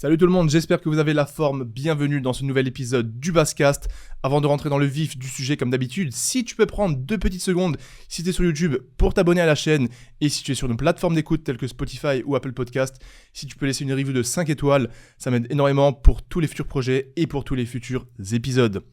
Salut tout le monde, j'espère que vous avez la forme. Bienvenue dans ce nouvel épisode du Basscast. Avant de rentrer dans le vif du sujet comme d'habitude, si tu peux prendre 2 petites secondes, si tu es sur YouTube, pour t'abonner à la chaîne, et si tu es sur une plateforme d'écoute telle que Spotify ou Apple Podcast, si tu peux laisser une review de 5 étoiles, ça m'aide énormément pour tous les futurs projets et pour tous les futurs épisodes.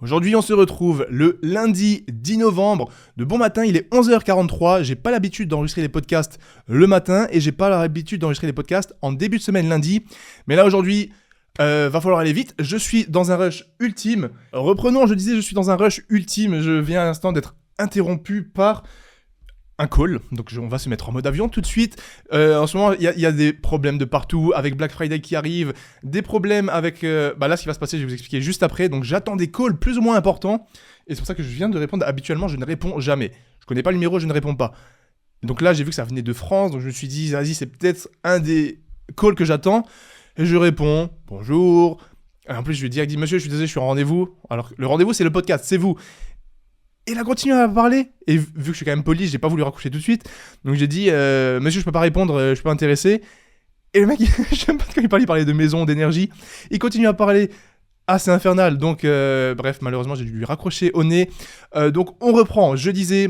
Aujourd'hui, on se retrouve le lundi 10 novembre. De bon matin, il est 11h43. J'ai pas l'habitude d'enregistrer les podcasts le matin et j'ai pas l'habitude d'enregistrer les podcasts en début de semaine lundi. Mais là, aujourd'hui, va falloir aller vite. Je suis dans un rush ultime. Reprenons, je disais, je suis dans un rush ultime. Je viens à l'instant d'être interrompu par un call, donc on va se mettre en mode avion tout de suite. En ce moment, il y a des problèmes de partout, avec Black Friday qui arrive, des problèmes avec... là, ce qui va se passer, je vais vous expliquer juste après. Donc, j'attends des calls plus ou moins importants, et c'est pour ça que je viens de répondre. Habituellement, je ne réponds jamais. Je connais pas le numéro, je ne réponds pas. Donc là, j'ai vu que ça venait de France, donc je me suis dit, vas-y, c'est peut-être un des calls que j'attends. Et je réponds, bonjour. Et en plus, je lui dis, monsieur, je suis désolé, je suis en rendez-vous. Alors, le rendez-vous, c'est le podcast, c'est vous. Et il a continué à parler, et vu que je suis quand même poli, j'ai pas voulu raccrocher tout de suite, donc j'ai dit monsieur je peux pas répondre, je suis pas intéressé, et le mec, j'aime pas quand il parlait de maison, d'énergie, il continue à parler, c'est infernal, donc bref, malheureusement j'ai dû lui raccrocher au nez, donc on reprend, je disais,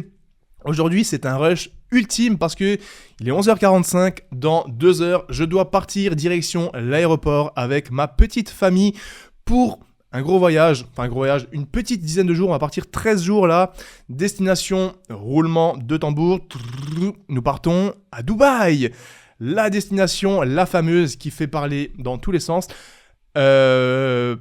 aujourd'hui c'est un rush ultime parce que il est 11h45, dans 2 heures, je dois partir direction l'aéroport avec ma petite famille pour... un gros voyage, une petite dizaine de jours, on va partir 13 jours là, destination, roulement de tambour, nous partons à Dubaï, la destination, la fameuse qui fait parler dans tous les sens. Voilà,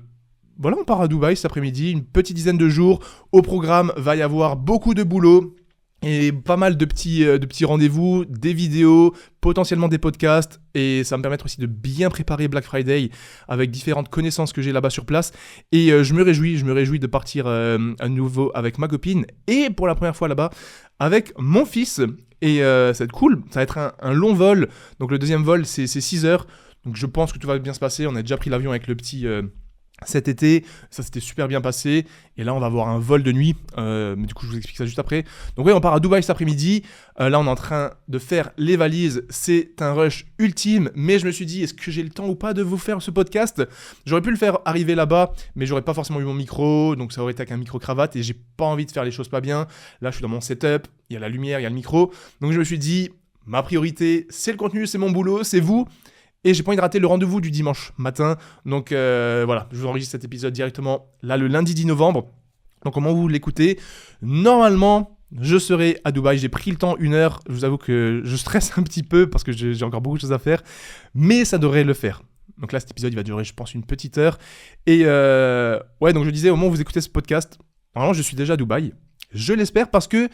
on part à Dubaï cet après-midi, une petite dizaine de jours, au programme va y avoir beaucoup de boulot, et pas mal de petits rendez-vous, des vidéos, potentiellement des podcasts, et ça va me permettre aussi de bien préparer Black Friday avec différentes connaissances que j'ai là-bas sur place. Et je me réjouis de partir à nouveau avec ma copine, et pour la première fois là-bas, avec mon fils. Et ça va être cool, ça va être un long vol, donc le deuxième vol c'est 6 heures, donc je pense que tout va bien se passer. On a déjà pris l'avion avec le petit... cet été, ça s'était super bien passé, et là on va avoir un vol de nuit, mais du coup je vous explique ça juste après. Donc oui, on part à Dubaï cet après-midi, là on est en train de faire les valises, c'est un rush ultime, mais je me suis dit, est-ce que j'ai le temps ou pas de vous faire ce podcast ? J'aurais pu le faire arriver là-bas, mais j'aurais pas forcément eu mon micro, donc ça aurait été avec un micro-cravate, et j'ai pas envie de faire les choses pas bien. Là je suis dans mon setup, il y a la lumière, il y a le micro, donc je me suis dit, ma priorité c'est le contenu, c'est mon boulot, c'est vous. Et j'ai pas envie de rater le rendez-vous du dimanche matin. Donc voilà, je vous enregistre cet épisode directement là le lundi 10 novembre. Donc comment vous l'écoutez ? Normalement, je serai à Dubaï. J'ai pris le temps 1 heure. Je vous avoue que je stresse un petit peu parce que j'ai encore beaucoup de choses à faire. Mais ça devrait le faire. Donc là, cet épisode, il va durer, je pense, une petite heure. Et ouais, donc je disais, au moment où vous écoutez ce podcast, normalement, je suis déjà à Dubaï. Je l'espère parce que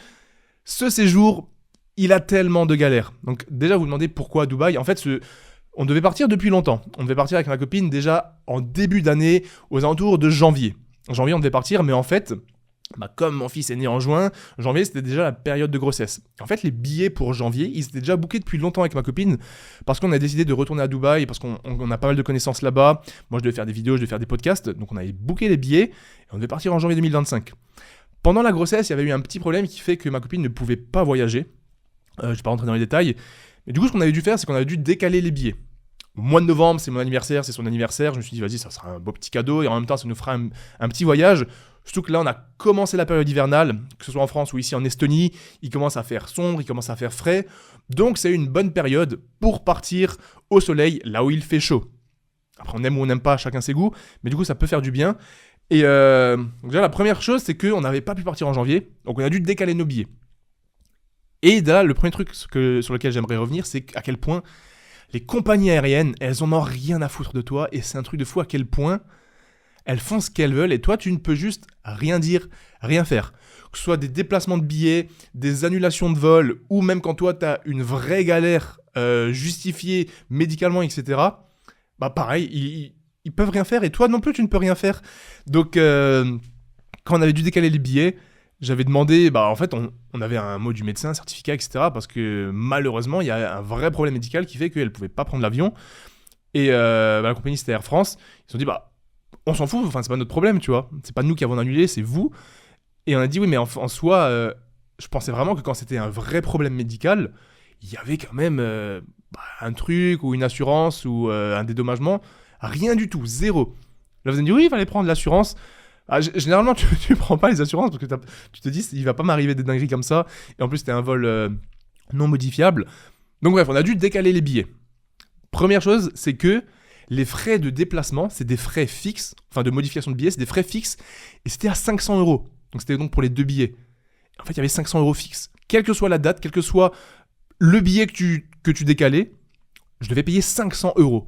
ce séjour, il a tellement de galères. Donc déjà, vous vous demandez pourquoi Dubaï ? En fait, on devait partir depuis longtemps. On devait partir avec ma copine déjà en début d'année, aux alentours de janvier. En janvier, on devait partir, mais en fait, comme mon fils est né en juin, janvier, c'était déjà la période de grossesse. En fait, les billets pour janvier, ils étaient déjà bookés depuis longtemps avec ma copine, parce qu'on a décidé de retourner à Dubaï, parce qu'on a pas mal de connaissances là-bas. Moi, je devais faire des vidéos, je devais faire des podcasts, donc on avait booké les billets, et on devait partir en janvier 2025. Pendant la grossesse, il y avait eu un petit problème qui fait que ma copine ne pouvait pas voyager. Je vais pas rentrer dans les détails, mais du coup, ce qu'on avait dû faire, c'est qu'on avait dû décaler les billets. Au mois de novembre, c'est mon anniversaire, c'est son anniversaire. Je me suis dit, vas-y, ça sera un beau petit cadeau. Et en même temps, ça nous fera un petit voyage. Surtout que là, on a commencé la période hivernale, que ce soit en France ou ici en Estonie. Il commence à faire sombre, il commence à faire frais. Donc, c'est une bonne période pour partir au soleil, là où il fait chaud. Après, on aime ou on n'aime pas, chacun ses goûts. Mais du coup, ça peut faire du bien. Et donc déjà, la première chose, c'est qu'on n'avait pas pu partir en janvier. Donc, on a dû décaler nos billets. Et là, le premier truc sur lequel j'aimerais revenir, c'est à quel point... les compagnies aériennes, elles en ont rien à foutre de toi, et c'est un truc de fou à quel point elles font ce qu'elles veulent, et toi, tu ne peux juste rien dire, rien faire. Que ce soit des déplacements de billets, des annulations de vol, ou même quand toi, tu as une vraie galère justifiée médicalement, etc., pareil, ils peuvent rien faire, et toi non plus, tu ne peux rien faire. Donc, quand on avait dû décaler les billets, j'avais demandé, en fait, on avait un mot du médecin, un certificat, etc. Parce que malheureusement, il y a un vrai problème médical qui fait qu'elle ne pouvait pas prendre l'avion. Et la compagnie, c'était Air France. Ils se sont dit, on s'en fout, c'est pas notre problème, tu vois. C'est pas nous qui avons annulé, c'est vous. Et on a dit, oui, mais en soi, je pensais vraiment que quand c'était un vrai problème médical, il y avait quand même un truc ou une assurance ou un dédommagement. Rien du tout, zéro. Là, vous allez me dire, oui, il fallait prendre l'assurance. Généralement, tu prends pas les assurances parce que tu te dis, il va pas m'arriver des dingueries comme ça. Et en plus, c'était un vol non modifiable. Donc bref, on a dû décaler les billets. Première chose, c'est que les frais de déplacement, c'est des frais fixes, enfin de modification de billets, c'est des frais fixes, et c'était à 500 €. Donc c'était donc pour les 2 billets. En fait, il y avait 500 € fixes. Quelle que soit la date, quel que soit le billet que tu décalais, je devais payer 500 €.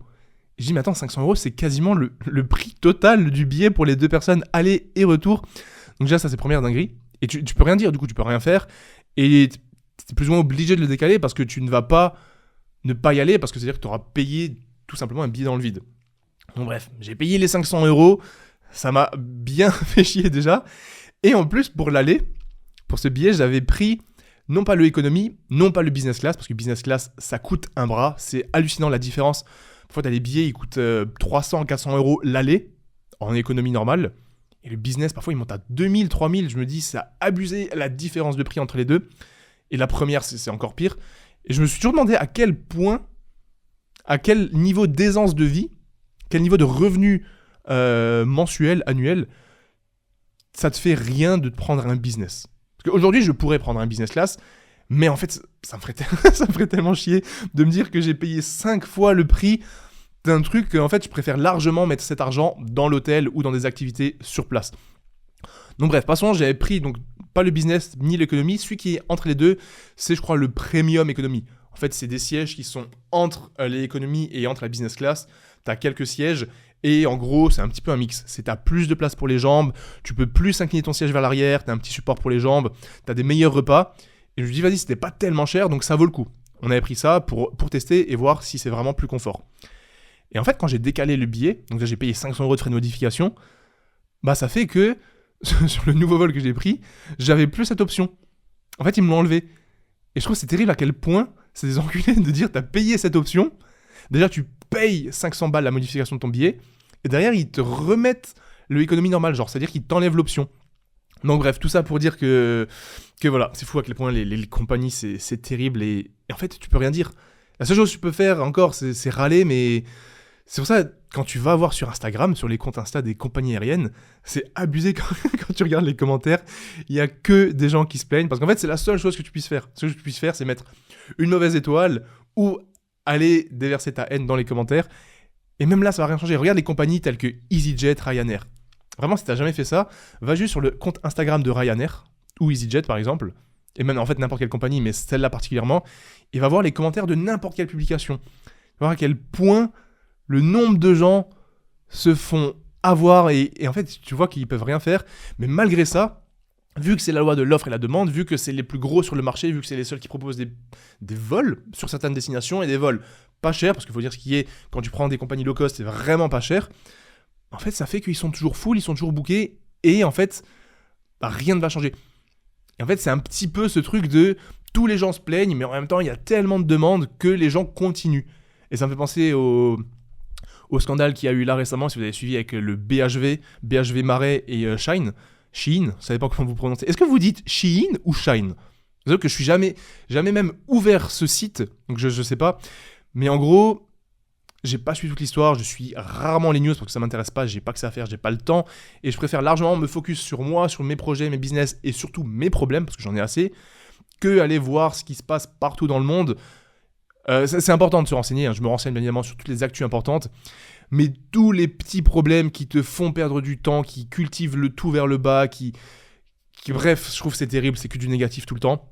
Je dis, mais attends, 500 €, c'est quasiment le prix total du billet pour les 2 personnes, aller et retour. Donc déjà, ça, c'est première dinguerie. Et tu peux rien dire, du coup, tu peux rien faire. Et tu es plus ou moins obligé de le décaler parce que tu ne vas pas ne pas y aller, parce que c'est-à-dire que tu auras payé tout simplement un billet dans le vide. Donc bref, j'ai payé les 500 €. Ça m'a bien fait chier déjà. Et en plus, pour l'aller, pour ce billet, j'avais pris non pas le économie, non pas le business class, parce que business class, ça coûte un bras. C'est hallucinant la différence. Parfois, tu as des billets, ils coûtent 300, 400 € l'aller, en économie normale. Et le business, parfois, il monte à 2000, 3000. Je me dis, c'est abusé la différence de prix entre les deux. Et la première, c'est encore pire. Et je me suis toujours demandé à quel point, à quel niveau d'aisance de vie, quel niveau de revenu mensuel, annuel, ça te fait rien de te prendre un business. Parce qu'aujourd'hui, je pourrais prendre un business class, mais en fait, ça me ferait tellement chier de me dire que j'ai payé 5 fois le prix d'un truc que, en fait, je préfère largement mettre cet argent dans l'hôtel ou dans des activités sur place. Donc bref, passons, j'avais pris donc pas le business ni l'économie, celui qui est entre les deux, c'est je crois le premium économie. En fait, c'est des sièges qui sont entre l'économie et entre la business class. Tu as quelques sièges et en gros, c'est un petit peu un mix. Tu as plus de place pour les jambes, tu peux plus incliner ton siège vers l'arrière, tu as un petit support pour les jambes, tu as des meilleurs repas. Et je me dis, vas-y, c'était pas tellement cher, donc ça vaut le coup. On avait pris ça pour tester et voir si c'est vraiment plus confort. Et en fait, quand j'ai décalé le billet, donc là j'ai payé 500 € de frais de modification, bah ça fait que sur le nouveau vol que j'ai pris, j'avais plus cette option. En fait, ils me l'ont enlevé. Et je trouve que c'est terrible à quel point c'est des enculés de dire t'as payé cette option. Déjà, tu payes 500 balles la modification de ton billet, et derrière, ils te remettent le économie normale, genre, c'est-à-dire qu'ils t'enlèvent l'option. Donc bref, tout ça pour dire que voilà, c'est fou à quel point les compagnies, c'est terrible, et en fait, tu peux rien dire. La seule chose que tu peux faire encore, c'est râler, mais c'est pour ça, quand tu vas voir sur Instagram, sur les comptes Insta des compagnies aériennes, c'est abusé quand tu regardes les commentaires, il n'y a que des gens qui se plaignent, parce qu'en fait, c'est la seule chose que tu puisses faire. Ce que tu puisses faire, c'est mettre une mauvaise étoile, ou aller déverser ta haine dans les commentaires, et même là, ça va rien changer. Regarde les compagnies telles que EasyJet, Ryanair. Vraiment, si t'as jamais fait ça, va juste sur le compte Instagram de Ryanair, ou EasyJet par exemple, et même en fait n'importe quelle compagnie, mais celle-là particulièrement, et va voir les commentaires de n'importe quelle publication. Va voir à quel point le nombre de gens se font avoir, et en fait, tu vois qu'ils peuvent rien faire, mais malgré ça, vu que c'est la loi de l'offre et la demande, vu que c'est les plus gros sur le marché, vu que c'est les seuls qui proposent des vols sur certaines destinations, et des vols pas chers, parce qu'il faut dire ce qui est, quand tu prends des compagnies low cost, c'est vraiment pas cher, en fait, ça fait qu'ils sont toujours full, ils sont toujours bookés, et en fait, bah, rien ne va changer. Et en fait, c'est un petit peu ce truc de tous les gens se plaignent, mais en même temps, il y a tellement de demandes que les gens continuent. Et ça me fait penser au scandale qu'il y a eu là récemment, si vous avez suivi avec le BHV Marais et Shein, ça dépend comment vous prononcez. Est-ce que vous dites Shein ou Shine ? C'est vrai que je suis jamais même ouvert ce site, donc je sais pas. Mais en gros, j'ai pas suivi toute l'histoire, je suis rarement les news parce que ça m'intéresse pas, j'ai pas que ça à faire, j'ai pas le temps. Et je préfère largement me focus sur moi, sur mes projets, mes business et surtout mes problèmes, parce que j'en ai assez, que aller voir ce qui se passe partout dans le monde. C'est important de se renseigner, hein. Je me renseigne bien évidemment sur toutes les actus importantes, mais tous les petits problèmes qui te font perdre du temps, qui cultivent le tout vers le bas, bref, je trouve que c'est terrible, c'est que du négatif tout le temps.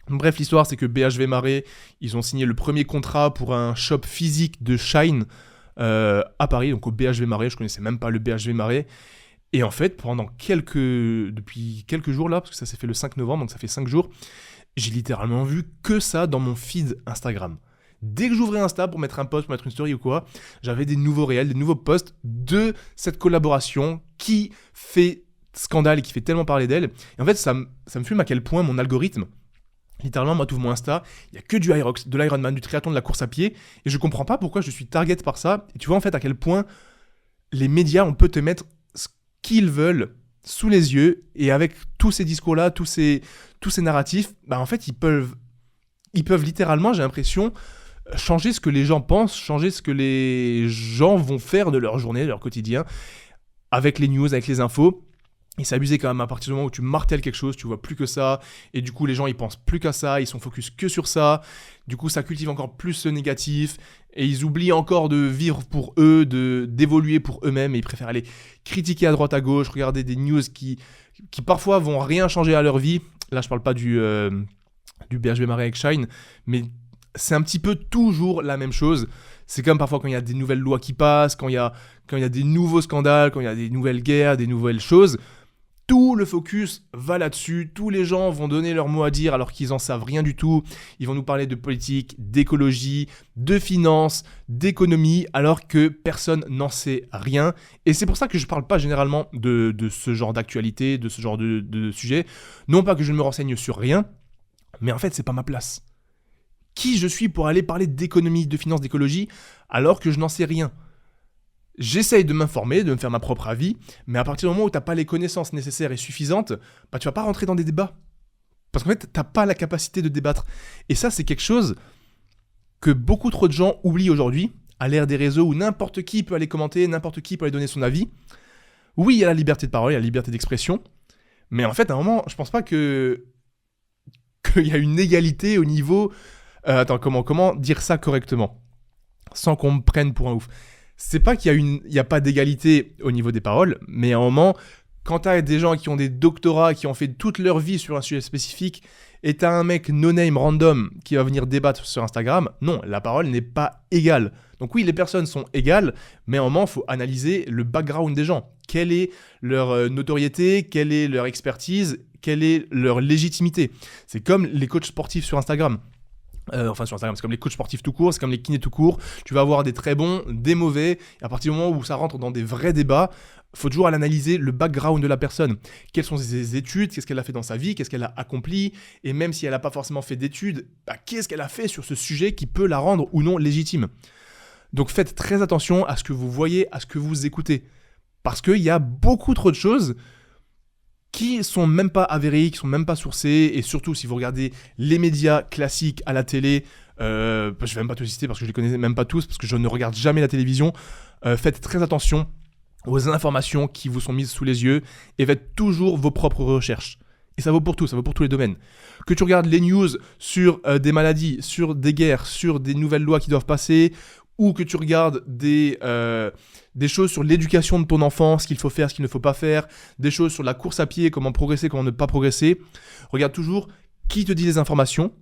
Bref, l'histoire, c'est que BHV Marais, ils ont signé le premier contrat pour un shop physique de Shine à Paris, donc au BHV Marais, je connaissais même pas le BHV Marais. Et en fait, depuis quelques jours là, parce que ça s'est fait le 5 novembre, donc ça fait 5 jours, j'ai littéralement vu que ça dans mon feed Instagram. Dès que j'ouvrais Insta pour mettre un post, pour mettre une story ou quoi, j'avais des nouveaux réels, des nouveaux posts de cette collaboration qui fait scandale et qui fait tellement parler d'elle. Et en fait, ça me fume à quel point mon algorithme, littéralement, moi, tu ouvres mon Insta, il n'y a que du Hyrox, de l'Ironman, du triathlon, de la course à pied, et je comprends pas pourquoi je suis target par ça. Et tu vois en fait à quel point les médias, on peut te mettre ce qu'ils veulent sous les yeux, et avec tous ces discours-là, tous ces narratifs, bah en fait, ils peuvent littéralement, j'ai l'impression, changer ce que les gens pensent, changer ce que les gens vont faire de leur journée, de leur quotidien, avec les news, avec les infos. Et c'est abusé quand même à partir du moment où tu martèles quelque chose, tu vois plus que ça, et du coup les gens ils pensent plus qu'à ça, ils sont focus que sur ça, du coup ça cultive encore plus ce négatif, et ils oublient encore de vivre pour eux, d'évoluer pour eux-mêmes, et ils préfèrent aller critiquer à droite à gauche, regarder des news qui parfois vont rien changer à leur vie. Là je parle pas du BHB Marais avec Shine, mais c'est un petit peu toujours la même chose. C'est comme parfois quand il y a des nouvelles lois qui passent, quand il y a des nouveaux scandales, quand il y a des nouvelles guerres, des nouvelles choses. Tout le focus va là-dessus, tous les gens vont donner leur mot à dire alors qu'ils en savent rien du tout. Ils vont nous parler de politique, d'écologie, de finance, d'économie, alors que personne n'en sait rien. Et c'est pour ça que je ne parle pas généralement de ce genre d'actualité, de ce genre de sujet. Non pas que je ne me renseigne sur rien, mais en fait c'est pas ma place. Qui je suis pour aller parler d'économie, de finance, d'écologie, alors que je n'en sais rien ? J'essaye de m'informer, de me faire ma propre avis, mais à partir du moment où tu n'as pas les connaissances nécessaires et suffisantes, bah, tu vas pas rentrer dans des débats. Parce qu'en fait, tu n'as pas la capacité de débattre. Et ça, c'est quelque chose que beaucoup trop de gens oublient aujourd'hui, à l'ère des réseaux où n'importe qui peut aller commenter, n'importe qui peut aller donner son avis. Oui, il y a la liberté de parole, il y a la liberté d'expression, mais en fait, à un moment, je pense pas qu'il y a une égalité au niveau... comment dire ça correctement sans qu'on me prenne pour un ouf. C'est pas qu'il y a pas d'égalité au niveau des paroles, mais à un moment, quand t'as des gens qui ont des doctorats, qui ont fait toute leur vie sur un sujet spécifique, et t'as un mec no-name random qui va venir débattre sur Instagram, non, la parole n'est pas égale. Donc oui, les personnes sont égales, mais à un moment, il faut analyser le background des gens. Quelle est leur notoriété, quelle est leur expertise, quelle est leur légitimité. C'est comme les coachs sportifs sur Instagram. Sur Instagram, c'est comme les coachs sportifs tout court, c'est comme les kinés tout court. Tu vas avoir des très bons, des mauvais. Et à partir du moment où ça rentre dans des vrais débats, il faut toujours analyser le background de la personne. Quelles sont ses études, qu'est-ce qu'elle a fait dans sa vie, qu'est-ce qu'elle a accompli. Et même si elle n'a pas forcément fait d'études, qu'est-ce qu'elle a fait sur ce sujet qui peut la rendre ou non légitime. Donc faites très attention à ce que vous voyez, à ce que vous écoutez. Parce qu'il y a beaucoup trop de choses qui sont même pas avérés, qui sont même pas sourcés, et surtout si vous regardez les médias classiques à la télé, je vais même pas te citer parce que je les connais même pas tous, parce que je ne regarde jamais la télévision, faites très attention aux informations qui vous sont mises sous les yeux, et faites toujours vos propres recherches. Et ça vaut pour tout, ça vaut pour tous les domaines. Que tu regardes les news sur des maladies, sur des guerres, sur des nouvelles lois qui doivent passer, ou que tu regardes des choses sur l'éducation de ton enfant, ce qu'il faut faire, ce qu'il ne faut pas faire, des choses sur la course à pied, comment progresser, comment ne pas progresser. Regarde toujours qui te dit les informations,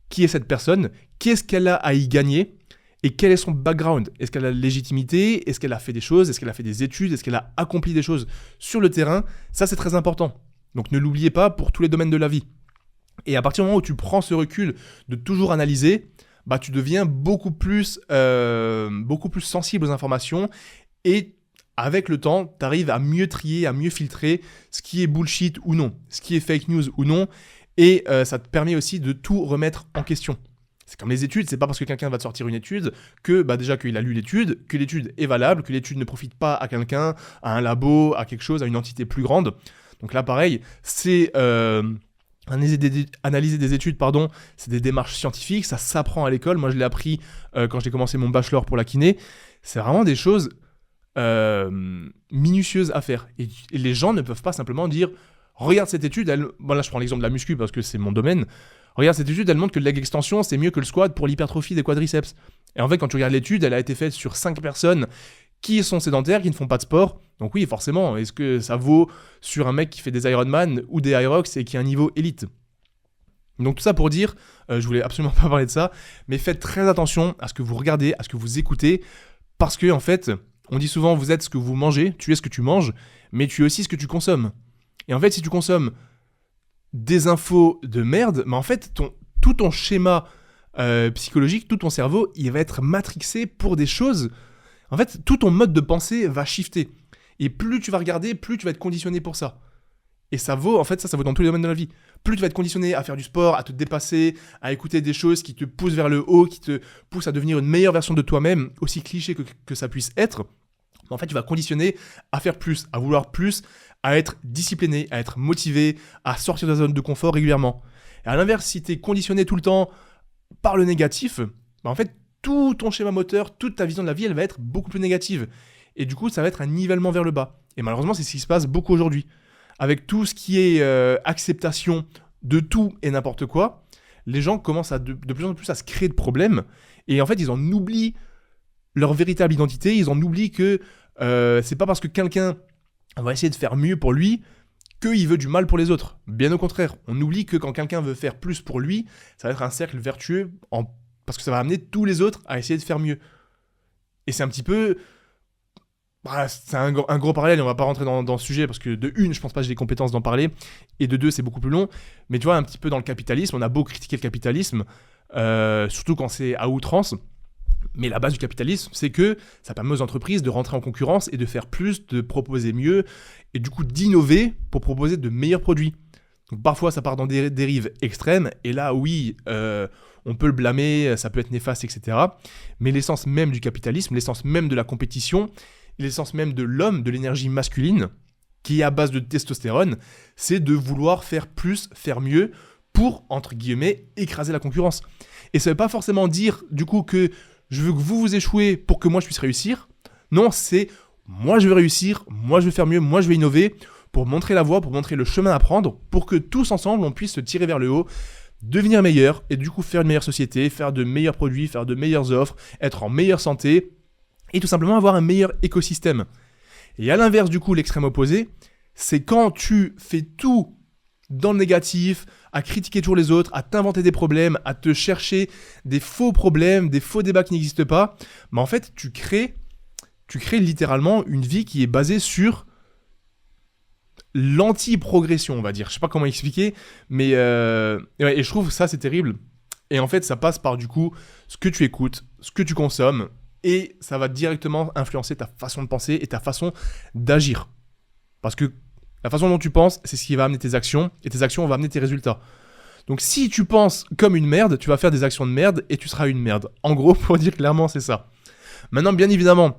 qui est cette personne, qu'est-ce qu'elle a à y gagner et quel est son background. Est-ce qu'elle a la légitimité ? Est-ce qu'elle a fait des choses ? Est-ce qu'elle a fait des études ? Est-ce qu'elle a accompli des choses sur le terrain ? Ça, c'est très important. Donc ne l'oubliez pas pour tous les domaines de la vie. Et à partir du moment où tu prends ce recul de toujours analyser, tu deviens beaucoup plus sensible aux informations, et avec le temps, tu arrives à mieux trier, à mieux filtrer ce qui est bullshit ou non, ce qui est fake news ou non, et ça te permet aussi de tout remettre en question. C'est comme les études, c'est pas parce que quelqu'un va te sortir une étude que déjà qu'il a lu l'étude, que l'étude est valable, que l'étude ne profite pas à quelqu'un, à un labo, à quelque chose, à une entité plus grande. Donc là pareil, c'est... Analyser des études, c'est des démarches scientifiques, ça s'apprend à l'école. Moi, je l'ai appris quand j'ai commencé mon bachelor pour la kiné. C'est vraiment des choses minutieuses à faire. Et les gens ne peuvent pas simplement dire « Regarde cette étude, là je prends l'exemple de la muscu parce que c'est mon domaine. Regarde cette étude, elle montre que le leg extension, c'est mieux que le squat pour l'hypertrophie des quadriceps. » Et en fait, quand tu regardes l'étude, elle a été faite sur 5 personnes qui sont sédentaires, qui ne font pas de sport. Donc oui, forcément, est-ce que ça vaut sur un mec qui fait des Ironman ou des Irox et qui a un niveau élite ? Donc tout ça pour dire, je voulais absolument pas parler de ça, mais faites très attention à ce que vous regardez, à ce que vous écoutez, parce que en fait, on dit souvent vous êtes ce que vous mangez, tu es ce que tu manges, mais tu es aussi ce que tu consommes. Et en fait, si tu consommes des infos de merde, en fait, tout ton schéma psychologique, tout ton cerveau, il va être matrixé pour des choses. En fait, tout ton mode de pensée va shifter. Et plus tu vas regarder, plus tu vas être conditionné pour ça. Et ça vaut dans tous les domaines de la vie. Plus tu vas être conditionné à faire du sport, à te dépasser, à écouter des choses qui te poussent vers le haut, qui te poussent à devenir une meilleure version de toi-même, aussi cliché que ça puisse être, en fait, tu vas conditionner à faire plus, à vouloir plus, à être discipliné, à être motivé, à sortir de la zone de confort régulièrement. Et à l'inverse, si tu es conditionné tout le temps par le négatif, en fait, tout ton schéma moteur, toute ta vision de la vie, elle va être beaucoup plus négative. Et du coup, ça va être un nivellement vers le bas. Et malheureusement, c'est ce qui se passe beaucoup aujourd'hui. Avec tout ce qui est acceptation de tout et n'importe quoi, les gens commencent de plus en plus à se créer de problèmes. Et en fait, ils en oublient leur véritable identité. Ils en oublient que c'est pas parce que quelqu'un va essayer de faire mieux pour lui qu'il veut du mal pour les autres. Bien au contraire, on oublie que quand quelqu'un veut faire plus pour lui, ça va être un cercle vertueux parce que ça va amener tous les autres à essayer de faire mieux. Et c'est un petit peu... c'est un gros parallèle et on va pas rentrer dans ce sujet parce que de une, je pense pas que j'ai les compétences d'en parler et de deux, c'est beaucoup plus long. Mais tu vois, un petit peu dans le capitalisme, on a beau critiquer le capitalisme, surtout quand c'est à outrance. Mais la base du capitalisme, c'est que ça permet aux entreprises de rentrer en concurrence et de faire plus, de proposer mieux et du coup d'innover pour proposer de meilleurs produits. Donc parfois, ça part dans des dérives extrêmes et là, oui, on peut le blâmer, ça peut être néfaste, etc. Mais l'essence même du capitalisme, l'essence même de la compétition, l'essence même de l'homme, de l'énergie masculine, qui est à base de testostérone, c'est de vouloir faire plus, faire mieux pour, entre guillemets, écraser la concurrence. Et ça ne veut pas forcément dire, du coup, que je veux que vous échouez pour que moi je puisse réussir. Non, c'est moi je veux réussir, moi je veux faire mieux, moi je vais innover pour montrer la voie, pour montrer le chemin à prendre, pour que tous ensemble on puisse se tirer vers le haut, devenir meilleur et du coup faire une meilleure société, faire de meilleurs produits, faire de meilleures offres, être en meilleure santé et tout simplement avoir un meilleur écosystème. Et à l'inverse du coup, l'extrême opposé, c'est quand tu fais tout dans le négatif, à critiquer toujours les autres, à t'inventer des problèmes, à te chercher des faux problèmes, des faux débats qui n'existent pas, mais en fait, tu crées littéralement une vie qui est basée sur l'anti-progression, on va dire. Je sais pas comment expliquer, mais ouais, et je trouve ça, c'est terrible. Et en fait, ça passe par du coup ce que tu écoutes, ce que tu consommes, et ça va directement influencer ta façon de penser et ta façon d'agir. Parce que la façon dont tu penses, c'est ce qui va amener tes actions, et tes actions vont amener tes résultats. Donc si tu penses comme une merde, tu vas faire des actions de merde, et tu seras une merde. En gros, pour dire clairement, c'est ça. Maintenant, bien évidemment,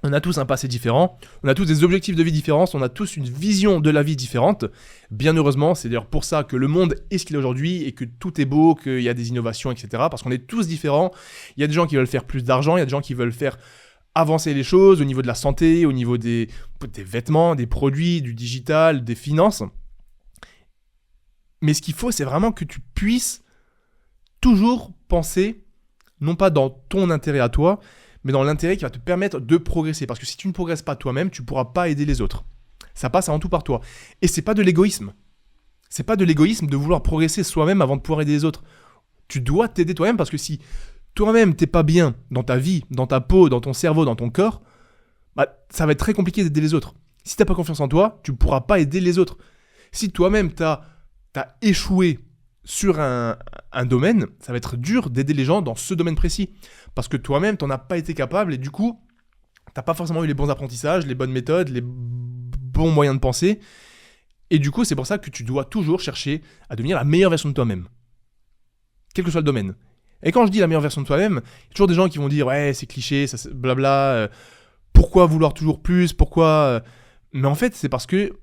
on a tous un passé différent, on a tous des objectifs de vie différents, on a tous une vision de la vie différente. Bien heureusement, c'est d'ailleurs pour ça que le monde est ce qu'il est aujourd'hui, et que tout est beau, qu'il y a des innovations, etc. Parce qu'on est tous différents. Il y a des gens qui veulent faire plus d'argent, il y a des gens qui veulent faire avancer les choses au niveau de la santé, au niveau des vêtements, des produits, du digital, des finances. Mais ce qu'il faut, c'est vraiment que tu puisses toujours penser, non pas dans ton intérêt à toi, mais dans l'intérêt qui va te permettre de progresser. Parce que si tu ne progresses pas toi-même, tu ne pourras pas aider les autres. Ça passe avant tout par toi. Et c'est pas de l'égoïsme. C'est pas de l'égoïsme de vouloir progresser soi-même avant de pouvoir aider les autres. Tu dois t'aider toi-même parce que si toi-même t'es pas bien dans ta vie, dans ta peau, dans ton cerveau, dans ton corps, ça va être très compliqué d'aider les autres. Si t'as pas confiance en toi, tu ne pourras pas aider les autres. Si toi-même t'as échoué sur un domaine, ça va être dur d'aider les gens dans ce domaine précis. Parce que toi-même, t'en as pas été capable et du coup, t'as pas forcément eu les bons apprentissages, les bonnes méthodes, les bons moyens de penser. Et du coup, c'est pour ça que tu dois toujours chercher à devenir la meilleure version de toi-même. Quel que soit le domaine. Et quand je dis la meilleure version de toi-même, il y a toujours des gens qui vont dire « Ouais, c'est cliché, ça, c'est blabla, pourquoi vouloir toujours plus, pourquoi… » Mais en fait, c'est parce que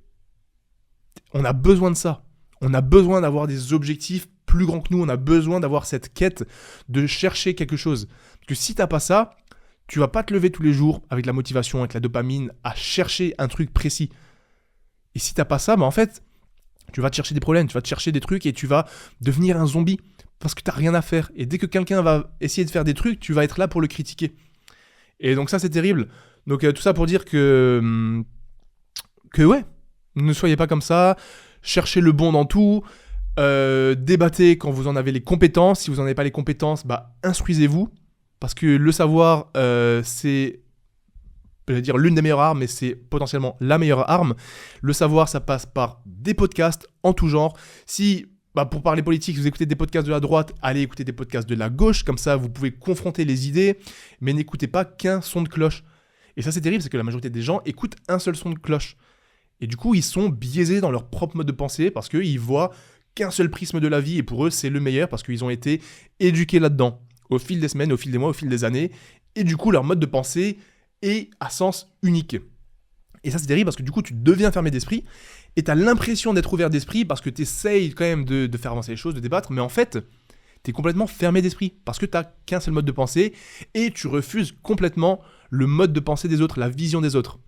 on a besoin de ça. On a besoin d'avoir des objectifs plus grands que nous. On a besoin d'avoir cette quête de chercher quelque chose. Parce que si t'as pas ça, tu vas pas te lever tous les jours avec la motivation, avec la dopamine, à chercher un truc précis. Et si t'as pas ça, en fait, tu vas te chercher des problèmes, tu vas te chercher des trucs et tu vas devenir un zombie. Parce que t'as rien à faire. Et dès que quelqu'un va essayer de faire des trucs, tu vas être là pour le critiquer. Et donc ça, c'est terrible. Donc tout ça pour dire que ouais, ne soyez pas comme ça. Cherchez le bon dans tout. Débattez quand vous en avez les compétences. Si vous n'en avez pas les compétences, instruisez-vous. Parce que le savoir, c'est, je vais dire, l'une des meilleures armes, mais c'est potentiellement la meilleure arme. Le savoir, ça passe par des podcasts en tout genre. Si, pour parler politique, vous écoutez des podcasts de la droite, allez écouter des podcasts de la gauche. Comme ça, vous pouvez confronter les idées, mais n'écoutez pas qu'un son de cloche. Et ça, c'est terrible, c'est que la majorité des gens écoutent un seul son de cloche. Et du coup, ils sont biaisés dans leur propre mode de pensée parce qu'ils voient qu'un seul prisme de la vie et pour eux, c'est le meilleur parce qu'ils ont été éduqués là-dedans au fil des semaines, au fil des mois, au fil des années. Et du coup, leur mode de pensée est à sens unique. Et ça, c'est terrible parce que du coup, tu deviens fermé d'esprit et tu as l'impression d'être ouvert d'esprit parce que tu essayes quand même de faire avancer les choses, de débattre. Mais en fait, tu es complètement fermé d'esprit parce que tu n'as qu'un seul mode de pensée et tu refuses complètement le mode de pensée des autres, la vision des autres.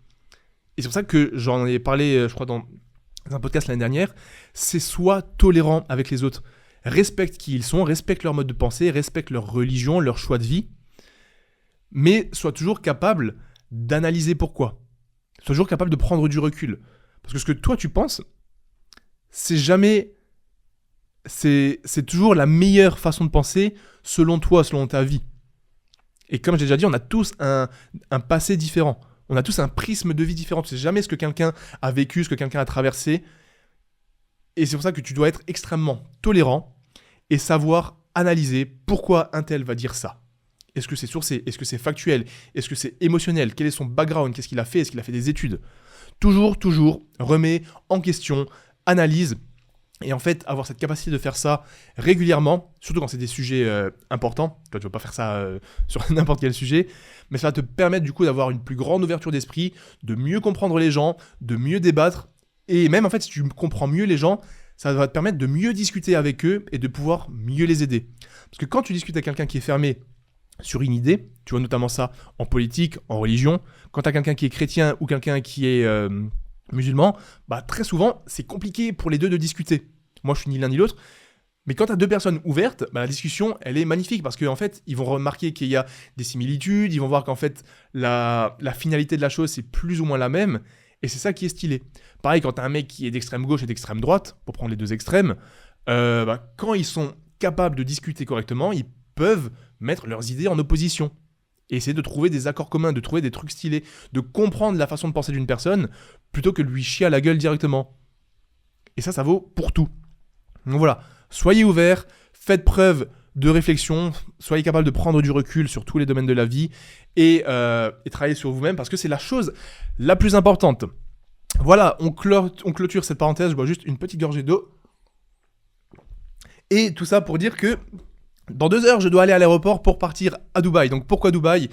Et c'est pour ça que j'en ai parlé, je crois, dans un podcast l'année dernière, c'est sois tolérant avec les autres. Respecte qui ils sont, respecte leur mode de pensée, respecte leur religion, leur choix de vie, mais sois toujours capable d'analyser pourquoi. Sois toujours capable de prendre du recul. Parce que ce que toi tu penses, c'est toujours la meilleure façon de penser selon toi, selon ta vie. Et comme j'ai déjà dit, on a tous un passé différent. On a tous un prisme de vie différent. Tu ne sais jamais ce que quelqu'un a vécu, ce que quelqu'un a traversé. Et c'est pour ça que tu dois être extrêmement tolérant et savoir analyser pourquoi un tel va dire ça. Est-ce que c'est sourcé? Est-ce que c'est factuel? Est-ce que c'est émotionnel? Quel est son background? Qu'est-ce qu'il a fait? Est-ce qu'il a fait des études? Toujours, remets en question, analyse. Et en fait, avoir cette capacité de faire ça régulièrement, surtout quand c'est des sujets importants, toi tu ne vas pas faire ça sur n'importe quel sujet, mais ça va te permettre du coup d'avoir une plus grande ouverture d'esprit, de mieux comprendre les gens, de mieux débattre, et même en fait si tu comprends mieux les gens, ça va te permettre de mieux discuter avec eux et de pouvoir mieux les aider. Parce que quand tu discutes avec quelqu'un qui est fermé sur une idée, tu vois notamment ça en politique, en religion, quand tu as quelqu'un qui est chrétien ou quelqu'un qui est musulman, bah très souvent c'est compliqué pour les deux de discuter. Moi je suis ni l'un ni l'autre, mais quand tu as deux personnes ouvertes, bah, la discussion elle est magnifique parce qu'en fait ils vont remarquer qu'il y a des similitudes, ils vont voir qu'en fait la finalité de la chose c'est plus ou moins la même, et c'est ça qui est stylé. Pareil quand tu as un mec qui est d'extrême gauche et d'extrême droite, pour prendre les deux extrêmes, quand ils sont capables de discuter correctement, ils peuvent mettre leurs idées en opposition. Et essayer de trouver des accords communs, de trouver des trucs stylés, de comprendre la façon de penser d'une personne, plutôt que de lui chier à la gueule directement. Et ça vaut pour tout. Donc voilà, soyez ouverts, faites preuve de réflexion, soyez capable de prendre du recul sur tous les domaines de la vie, et travaillez sur vous-même, parce que c'est la chose la plus importante. Voilà, on clôture cette parenthèse, je bois juste une petite gorgée d'eau. Et tout ça pour dire que dans 2 heures, je dois aller à l'aéroport pour partir à Dubaï. Donc pourquoi Dubaï ?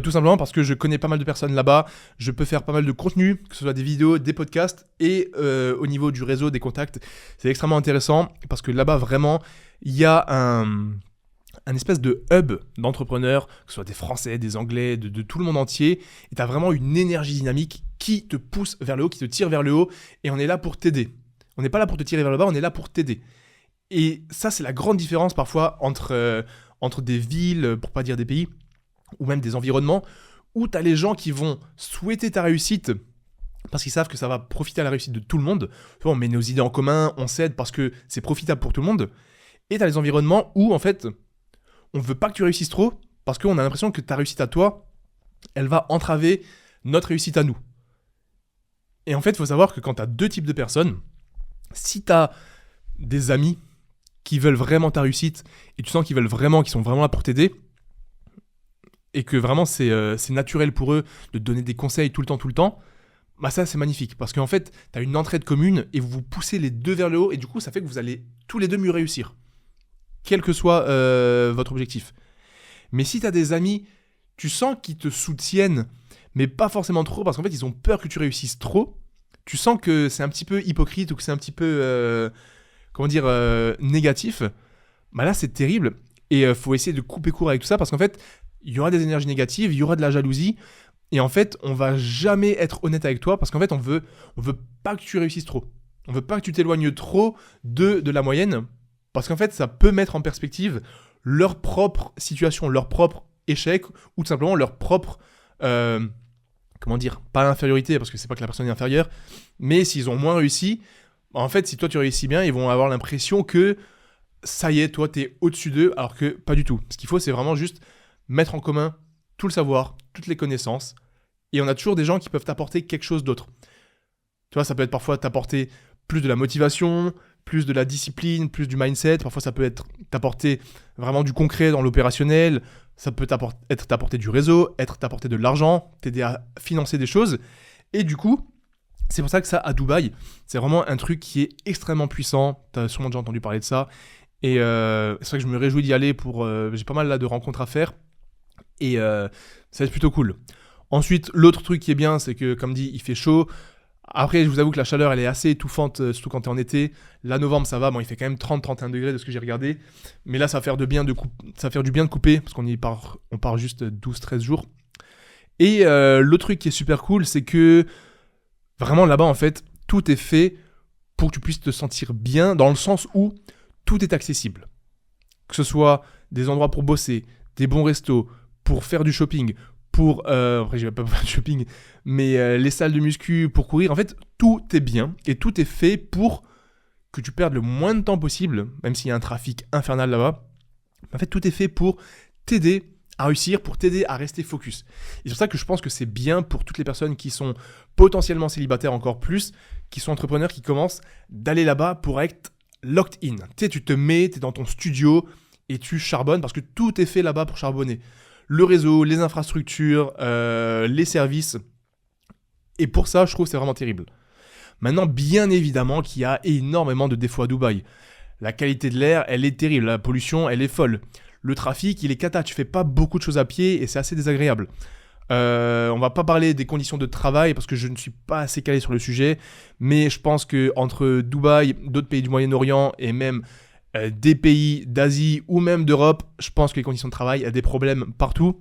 Tout simplement parce que je connais pas mal de personnes là-bas. Je peux faire pas mal de contenu, que ce soit des vidéos, des podcasts. Et au niveau du réseau, des contacts, c'est extrêmement intéressant. Parce que là-bas, vraiment, il y a un espèce de hub d'entrepreneurs, que ce soit des Français, des Anglais, de tout le monde entier. Et tu as vraiment une énergie dynamique qui te pousse vers le haut, qui te tire vers le haut. Et on est là pour t'aider. On n'est pas là pour te tirer vers le bas, on est là pour t'aider. Et ça, c'est la grande différence parfois entre des villes, pour pas dire des pays, ou même des environnements, où tu as les gens qui vont souhaiter ta réussite parce qu'ils savent que ça va profiter à la réussite de tout le monde. On met nos idées en commun, on s'aide parce que c'est profitable pour tout le monde. Et tu as les environnements où, en fait, on veut pas que tu réussisses trop parce qu'on a l'impression que ta réussite à toi, elle va entraver notre réussite à nous. Et en fait, il faut savoir que quand tu as 2 types de personnes, si tu as des amis qui veulent vraiment ta réussite et tu sens qu'ils sont vraiment là pour t'aider et que vraiment c'est naturel pour eux de te donner des conseils tout le temps, bah ça c'est magnifique parce qu'en fait tu as une entraide commune et vous vous poussez les deux vers le haut et du coup ça fait que vous allez tous les deux mieux réussir, quel que soit votre objectif. Mais si tu as des amis, tu sens qu'ils te soutiennent mais pas forcément trop parce qu'en fait ils ont peur que tu réussisses trop, tu sens que c'est un petit peu hypocrite ou que c'est un petit peu négatif, bah là c'est terrible et faut essayer de couper court avec tout ça parce qu'en fait il y aura des énergies négatives, il y aura de la jalousie et en fait on va jamais être honnête avec toi parce qu'en fait on veut pas que tu réussisses trop, on veut pas que tu t'éloignes trop de la moyenne parce qu'en fait ça peut mettre en perspective leur propre situation, leur propre échec ou tout simplement leur propre pas l'infériorité parce que c'est pas que la personne est inférieure, mais s'ils ont moins réussi. En fait, si toi tu réussis bien, ils vont avoir l'impression que ça y est, toi t'es au-dessus d'eux, alors que pas du tout. Ce qu'il faut, c'est vraiment juste mettre en commun tout le savoir, toutes les connaissances, et on a toujours des gens qui peuvent t'apporter quelque chose d'autre. Tu vois, ça peut être parfois t'apporter plus de la motivation, plus de la discipline, plus du mindset, parfois ça peut être t'apporter vraiment du concret dans l'opérationnel, ça peut être t'apporter du réseau, être t'apporter de l'argent, t'aider à financer des choses, et du coup, c'est pour ça que ça, à Dubaï, c'est vraiment un truc qui est extrêmement puissant. Tu as sûrement déjà entendu parler de ça. Et c'est vrai que je me réjouis d'y aller j'ai pas mal là de rencontres à faire. Et ça va être plutôt cool. Ensuite, l'autre truc qui est bien, c'est que, comme dit, il fait chaud. Après, je vous avoue que la chaleur, elle est assez étouffante, surtout quand t'es en été. Là, novembre, ça va. Bon, il fait quand même 30-31 degrés de ce que j'ai regardé. Mais là, ça va faire du bien de couper, parce on part juste 12-13 jours. Et l'autre truc qui est super cool, c'est que vraiment là-bas, en fait, tout est fait pour que tu puisses te sentir bien, dans le sens où tout est accessible. Que ce soit des endroits pour bosser, des bons restos, pour faire du shopping, après je vais pas faire du shopping, mais les salles de muscu pour courir, en fait tout est bien et tout est fait pour que tu perdes le moins de temps possible, même s'il y a un trafic infernal là-bas. En fait tout est fait pour t'aider à réussir, pour t'aider à rester focus. Et c'est pour ça que je pense que c'est bien pour toutes les personnes qui sont potentiellement célibataires encore plus, qui sont entrepreneurs, qui commencent d'aller là-bas pour être locked in. Tu sais, tu te mets, tu es dans ton studio et tu charbonnes parce que tout est fait là-bas pour charbonner. Le réseau, les infrastructures, les services. Et pour ça, je trouve que c'est vraiment terrible. Maintenant, bien évidemment qu'il y a énormément de défauts à Dubaï. La qualité de l'air, elle est terrible. La pollution, elle est folle. Le trafic, il est cata. Tu fais pas beaucoup de choses à pied et c'est assez désagréable. On va pas parler des conditions de travail parce que je ne suis pas assez calé sur le sujet. Mais je pense qu'entre Dubaï, d'autres pays du Moyen-Orient et même des pays d'Asie ou même d'Europe, je pense que les conditions de travail, il y a des problèmes partout.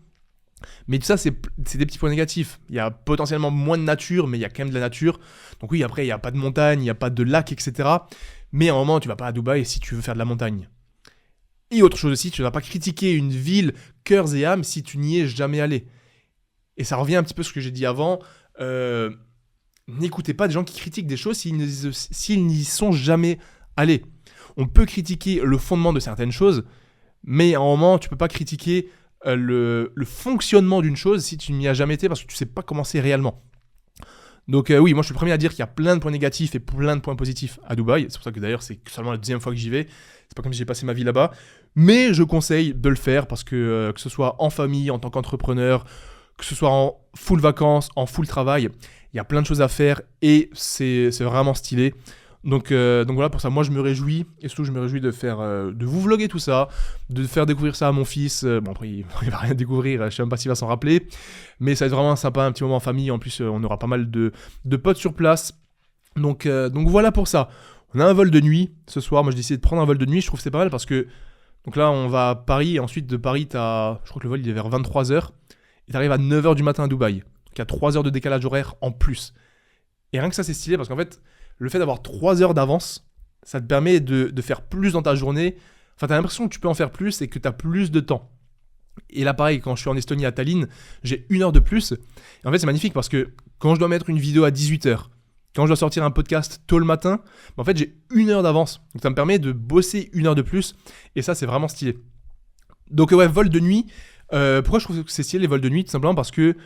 Mais tout ça, c'est des petits points négatifs. Il y a potentiellement moins de nature, mais il y a quand même de la nature. Donc oui, après, il n'y a pas de montagne, il n'y a pas de lac, etc. Mais à un moment, tu vas pas à Dubaï si tu veux faire de la montagne. Et autre chose aussi, tu ne vas pas critiquer une ville cœurs et âme si tu n'y es jamais allé. Et ça revient un petit peu à ce que j'ai dit avant. N'écoutez pas des gens qui critiquent des choses s'ils n'y sont jamais allés. On peut critiquer le fondement de certaines choses, mais à un moment, tu ne peux pas critiquer le fonctionnement d'une chose si tu n'y as jamais été parce que tu ne sais pas comment c'est réellement. Donc oui, moi je suis le premier à dire qu'il y a plein de points négatifs et plein de points positifs à Dubaï. C'est pour ça que d'ailleurs c'est seulement la deuxième fois que j'y vais. C'est pas comme si j'ai passé ma vie là-bas. Mais je conseille de le faire parce que ce soit en famille, en tant qu'entrepreneur, que ce soit en full vacances, en full travail, il y a plein de choses à faire et c'est vraiment stylé. Donc voilà, pour ça, moi je me réjouis, et surtout je me réjouis de vous vlogger tout ça, de faire découvrir ça à mon fils. Bon après il va rien découvrir, je sais même pas s'il va s'en rappeler, mais ça va être vraiment sympa, un petit moment en famille. En plus on aura pas mal de potes sur place. Donc voilà pour ça. On a un vol de nuit ce soir, moi j'ai décidé de prendre un vol de nuit, je trouve que c'est pas mal parce que donc là on va à Paris, et ensuite de Paris je crois que le vol il est vers 23h, et t'arrives à 9h du matin à Dubaï. Donc il y a 3 heures de décalage horaire en plus. Et rien que ça c'est stylé parce qu'en fait, le fait d'avoir 3 heures d'avance, ça te permet de faire plus dans ta journée. Enfin, tu as l'impression que tu peux en faire plus et que tu as plus de temps. Et là, pareil, quand je suis en Estonie à Tallinn, j'ai 1 heure de plus. Et en fait, c'est magnifique parce que quand je dois mettre une vidéo à 18h, quand je dois sortir un podcast tôt le matin, en fait, j'ai 1 heure d'avance. Donc, ça me permet de bosser 1 heure de plus. Et ça, c'est vraiment stylé. Donc, ouais, vol de nuit. Pourquoi je trouve que c'est stylé les vols de nuit? Tout simplement parce que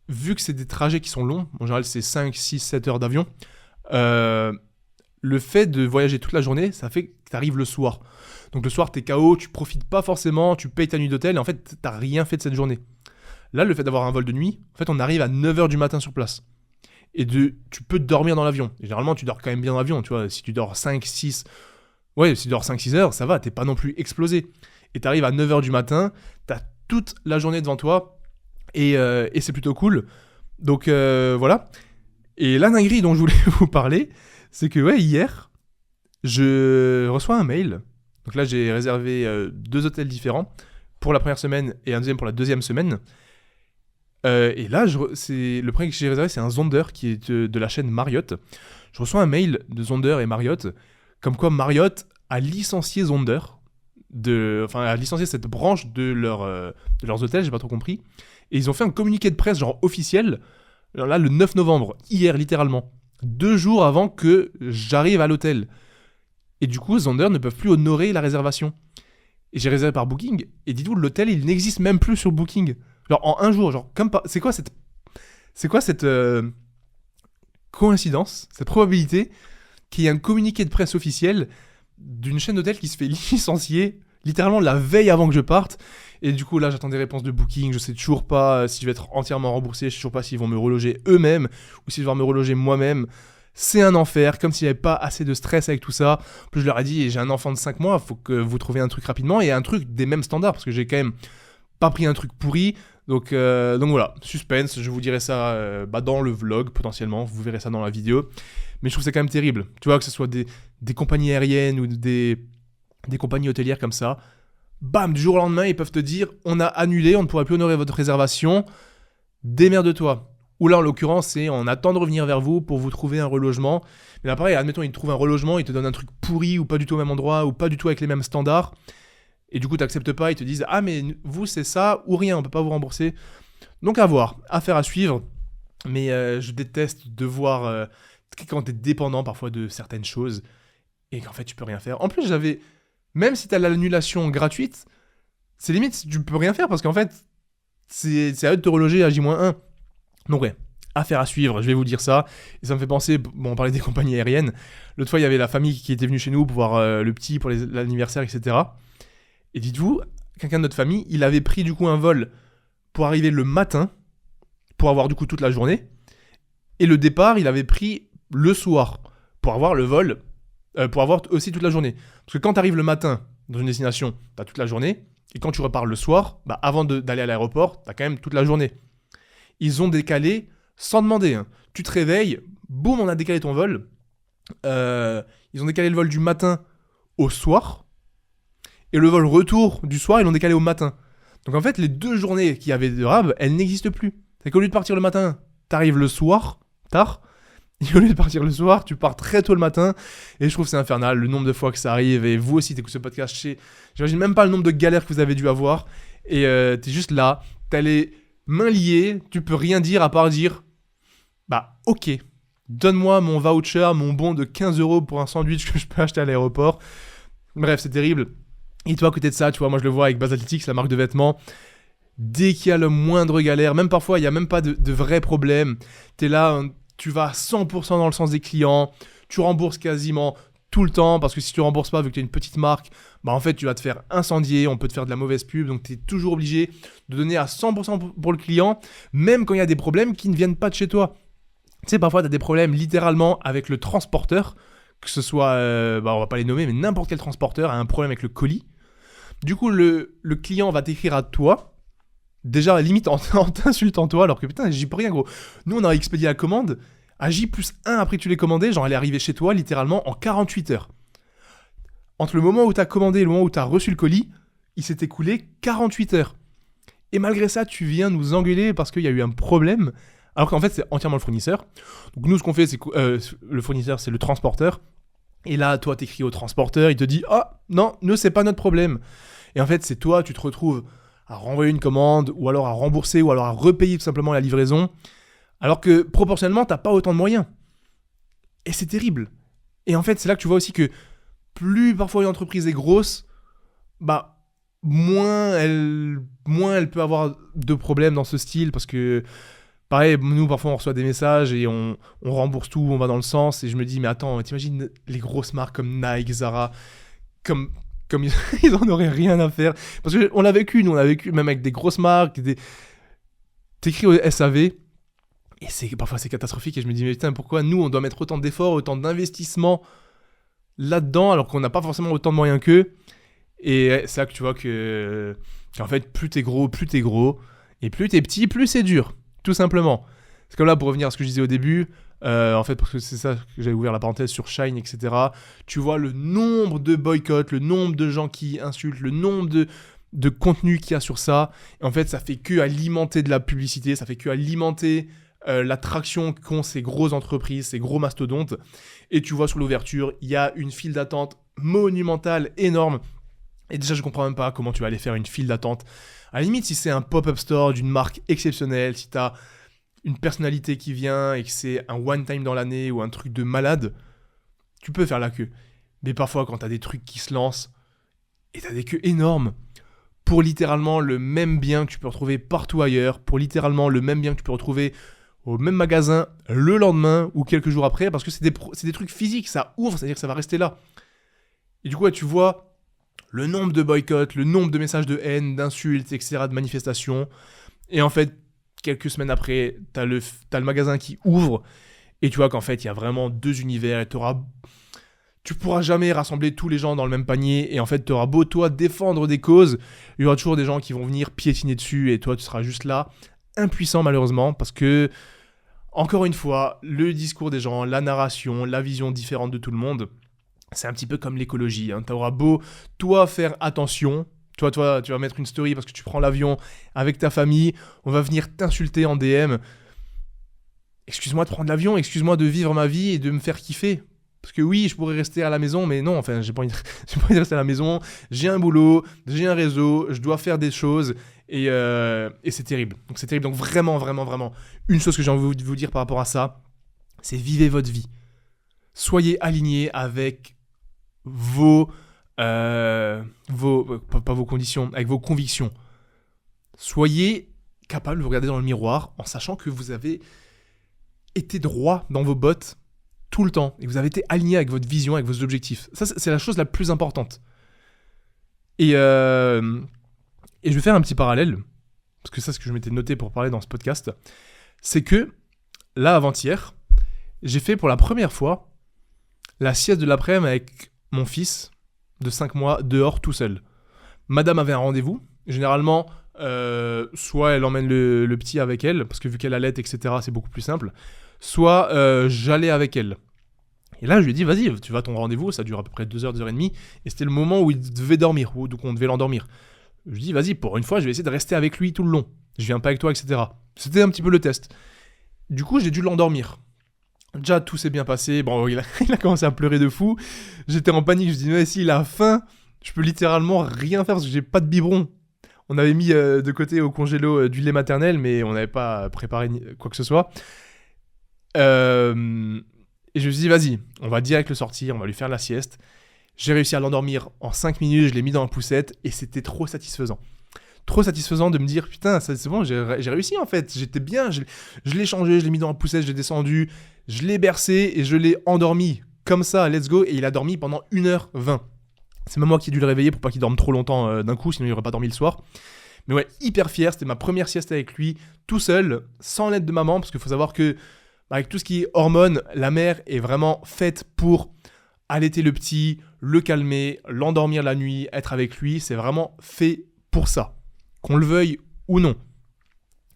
vu que c'est des trajets qui sont longs, en général c'est 5, 6, 7 heures d'avion, le fait de voyager toute la journée, ça fait que tu arrives le soir. Donc le soir, t'es KO, tu profites pas forcément, tu payes ta nuit d'hôtel et en fait, t'as rien fait de cette journée. Là, le fait d'avoir un vol de nuit, en fait, on arrive à 9h du matin sur place. Et tu peux dormir dans l'avion. Et généralement, tu dors quand même bien dans l'avion, tu vois. Si tu dors 5, 6... Ouais, si tu dors 5, 6 heures, ça va, t'es pas non plus explosé. Et t'arrives à 9h du matin, t'as toute la journée devant toi, et c'est plutôt cool. Donc voilà. Et la dinguerie dont je voulais vous parler, c'est que ouais, hier, je reçois un mail. Donc là, j'ai réservé 2 hôtels différents pour la première semaine et un deuxième pour la deuxième semaine. Et là, le premier que j'ai réservé, c'est un Zonder qui est de la chaîne Marriott. Je reçois un mail de Zonder et Marriott, comme quoi Marriott a licencié Zonder, a licencié cette branche de leurs hôtels, j'ai pas trop compris. Et ils ont fait un communiqué de presse genre officiel, alors là le 9 novembre, hier littéralement, 2 jours avant que j'arrive à l'hôtel. Et du coup, Zonder ne peuvent plus honorer la réservation. Et j'ai réservé par Booking, et dites-vous, l'hôtel il n'existe même plus sur Booking. Genre en un jour, genre comme pas. C'est quoi cette coïncidence, cette probabilité qu'il y ait un communiqué de presse officiel d'une chaîne d'hôtel qui se fait licencier littéralement la veille avant que je parte. Et du coup là j'attends des réponses de Booking, je sais toujours pas si je vais être entièrement remboursé, je sais toujours pas s'ils vont me reloger eux-mêmes ou s'ils vont me reloger moi-même. C'est un enfer, comme s'il n'y avait pas assez de stress avec tout ça. En plus je leur ai dit, j'ai un enfant de 5 mois, faut que vous trouviez un truc rapidement et un truc des mêmes standards, parce que j'ai quand même pas pris un truc pourri. Donc voilà, suspense, je vous dirai ça dans le vlog potentiellement, vous verrez ça dans la vidéo. Mais je trouve que c'est quand même terrible. Tu vois, que ce soit des compagnies aériennes ou des compagnies hôtelières comme ça. Bam, du jour au lendemain, ils peuvent te dire on a annulé, on ne pourra plus honorer votre réservation, démerde-toi. Ou là, en l'occurrence, c'est on attend de revenir vers vous pour vous trouver un relogement. Mais là, pareil, admettons, ils te trouvent un relogement, ils te donnent un truc pourri ou pas du tout au même endroit ou pas du tout avec les mêmes standards. Et du coup, tu n'acceptes pas, ils te disent ah, mais vous, c'est ça ou rien, on ne peut pas vous rembourser. Donc, à voir, affaire à suivre. Mais je déteste de voir quand tu es dépendant parfois de certaines choses et qu'en fait, tu peux rien faire. En plus, même si tu as l'annulation gratuite, c'est limite, tu peux rien faire parce qu'en fait, c'est à eux de te reloger à J-1. Donc ouais, affaire à suivre, je vais vous dire ça. Et ça me fait penser, on parlait des compagnies aériennes. L'autre fois, il y avait la famille qui était venue chez nous pour voir le petit pour l'anniversaire, etc. Et dites-vous, quelqu'un de notre famille, il avait pris du coup un vol pour arriver le matin, pour avoir du coup toute la journée. Et le départ, il avait pris le soir, pour avoir le vol, pour avoir aussi toute la journée. Parce que quand tu arrives le matin dans une destination, tu as toute la journée. Et quand tu repars le soir, avant d'aller à l'aéroport, tu as quand même toute la journée. Ils ont décalé sans demander. Hein. Tu te réveilles, boum, on a décalé ton vol. Ils ont décalé le vol du matin au soir. Et le vol retour du soir, ils l'ont décalé au matin. Donc en fait, les 2 journées qu'il y avait de rab, elles n'existent plus. C'est qu'au lieu de partir le matin, t'arrives le soir, tard. Et au lieu de partir le soir, tu pars très tôt le matin. Et je trouve que c'est infernal, le nombre de fois que ça arrive. Et vous aussi, t'écoutes ce podcast, j'imagine même pas le nombre de galères que vous avez dû avoir. Et t'es juste là, t'as les mains liées, tu peux rien dire à part dire ok, donne-moi mon voucher, mon bon de 15 € pour un sandwich que je peux acheter à l'aéroport. Bref, c'est terrible. Et toi, à côté de ça, tu vois, moi je le vois avec Base Athletics, la marque de vêtements. Dès qu'il y a le moindre galère, même parfois, il n'y a même pas de vrais problèmes. T'es là, tu vas à 100% dans le sens des clients, tu rembourses quasiment tout le temps, parce que si tu rembourses pas, vu que tu es une petite marque, en fait, tu vas te faire incendier, on peut te faire de la mauvaise pub, donc tu es toujours obligé de donner à 100% pour le client, même quand il y a des problèmes qui ne viennent pas de chez toi. Tu sais, parfois, tu as des problèmes littéralement avec le transporteur, que ce soit, on va pas les nommer, mais n'importe quel transporteur a un problème avec le colis. Du coup, le client va t'écrire à toi, déjà, limite en t'insultant toi, alors que putain, j'y peux rien, gros. Nous, on a expédié la commande, à J+1 après que tu l'aies commandé, genre elle est arrivée chez toi, littéralement, en 48 heures. Entre le moment où tu as commandé et le moment où tu as reçu le colis, il s'est écoulé 48 heures. Et malgré ça, tu viens nous engueuler parce qu'il y a eu un problème, alors qu'en fait, c'est entièrement le fournisseur. Donc nous, ce qu'on fait, c'est que le fournisseur, c'est le transporteur. Et là, toi, t'écris au transporteur, il te dit « Ah, non, nous, c'est pas notre problème. » Et en fait, c'est toi, tu te retrouves à renvoyer une commande, ou alors à rembourser, ou alors à repayer tout simplement la livraison, alors que proportionnellement, t'as pas autant de moyens. Et c'est terrible. Et en fait, c'est là que tu vois aussi que plus parfois une entreprise est grosse, moins elle peut avoir de problèmes dans ce style, parce que pareil, nous parfois on reçoit des messages et on rembourse tout, on va dans le sens, et je me dis mais attends, t'imagines les grosses marques comme Nike, Zara, comme ils en auraient rien à faire, parce que on l'a vécu, nous on l'a vécu même avec des grosses marques, t'écris au SAV, et parfois c'est catastrophique, et je me dis mais putain, pourquoi nous on doit mettre autant d'efforts, autant d'investissements là-dedans, alors qu'on n'a pas forcément autant de moyens qu'eux. Et c'est là que tu vois qu'en fait, plus t'es gros, et plus t'es petit, plus c'est dur, tout simplement. C'est comme là, pour revenir à ce que je disais au début, en fait, parce que c'est ça que j'avais ouvert la parenthèse sur Shine, etc. Tu vois le nombre de boycotts, le nombre de gens qui insultent, le nombre de contenu qu'il y a sur ça. Et en fait, ça fait que alimenter de la publicité, ça fait que alimenter l'attraction qu'ont ces grosses entreprises, ces gros mastodontes. Et tu vois sur l'ouverture, il y a une file d'attente monumentale, énorme. Et déjà, je comprends même pas comment tu vas aller faire une file d'attente. À la limite, si c'est un pop-up store d'une marque exceptionnelle, si tu as une personnalité qui vient et que c'est un one-time dans l'année ou un truc de malade, tu peux faire la queue. Mais parfois, quand tu as des trucs qui se lancent et tu as des queues énormes pour littéralement le même bien que tu peux retrouver partout ailleurs, pour littéralement le même bien que tu peux retrouver au même magasin le lendemain ou quelques jours après, parce que c'est des trucs physiques, ça ouvre, c'est-à-dire que ça va rester là. Et du coup, tu vois le nombre de boycotts, le nombre de messages de haine, d'insultes, etc., de manifestations. Et en fait, quelques semaines après, t'as le magasin qui ouvre, et tu vois qu'en fait, il y a vraiment 2 univers, et t'auras tu pourras jamais rassembler tous les gens dans le même panier et en fait tu auras beau toi défendre des causes, il y aura toujours des gens qui vont venir piétiner dessus et toi tu seras juste là, impuissant malheureusement parce que encore une fois, le discours des gens, la narration, la vision différente de tout le monde, c'est un petit peu comme l'écologie, hein. Tu auras beau toi faire attention, toi tu vas mettre une story parce que tu prends l'avion avec ta famille, on va venir t'insulter en DM. Excuse-moi de prendre l'avion, excuse-moi de vivre ma vie et de me faire kiffer. Parce que oui, je pourrais rester à la maison, mais non, enfin, j'ai pas envie de rester à la maison. J'ai un boulot, j'ai un réseau, je dois faire des choses et c'est terrible. Donc c'est terrible. Donc vraiment, vraiment, vraiment, une chose que j'ai envie de vous dire par rapport à ça, c'est vivez votre vie. Soyez alignés avec pas vos conditions, avec vos convictions. Soyez capable de vous regarder dans le miroir en sachant que vous avez été droit dans vos bottes tout le temps, et vous avez été aligné avec votre vision, avec vos objectifs. Ça, c'est la chose la plus importante. Et je vais faire un petit parallèle, parce que ça, c'est ce que je m'étais noté pour parler dans ce podcast, c'est que, là, avant-hier, j'ai fait pour la première fois la sieste de l'après-midi avec mon fils de 5 mois, dehors, tout seul. Madame avait un rendez-vous, généralement, soit elle emmène le petit avec elle, parce que vu qu'elle allait, etc., c'est beaucoup plus simple, soit j'allais avec elle. Et là, je lui ai dit, vas-y, tu vas à ton rendez-vous, ça dure à peu près 2h, 2h30, et c'était le moment où il devait dormir, donc on devait l'endormir. Je lui ai dit, vas-y, pour une fois, je vais essayer de rester avec lui tout le long. Je viens pas avec toi, etc. C'était un petit peu le test. Du coup, j'ai dû l'endormir. Déjà, tout s'est bien passé. Bon, il a commencé à pleurer de fou. J'étais en panique, je me suis dit, mais s'il a faim, je peux littéralement rien faire parce que j'ai pas de biberon. On avait mis de côté au congélo du lait maternel, mais on n'avait pas préparé quoi que ce soit. Et je me suis dit, vas-y, on va direct le sortir, on va lui faire la sieste. J'ai réussi à l'endormir en 5 minutes, je l'ai mis dans la poussette et c'était trop satisfaisant. Trop satisfaisant de me dire, putain, c'est bon, j'ai réussi en fait, j'étais bien, je l'ai changé, je l'ai mis dans la poussette, je l'ai descendu, je l'ai bercé et je l'ai endormi. Comme ça, let's go, et il a dormi pendant 1h20. C'est même moi qui ai dû le réveiller pour pas qu'il dorme trop longtemps d'un coup, sinon il aurait pas dormi le soir. Mais ouais, hyper fier, c'était ma première sieste avec lui, tout seul, sans l'aide de maman, parce qu'il faut savoir que avec tout ce qui est hormones, la mère est vraiment faite pour allaiter le petit, le calmer, l'endormir la nuit, être avec lui. C'est vraiment fait pour ça, qu'on le veuille ou non.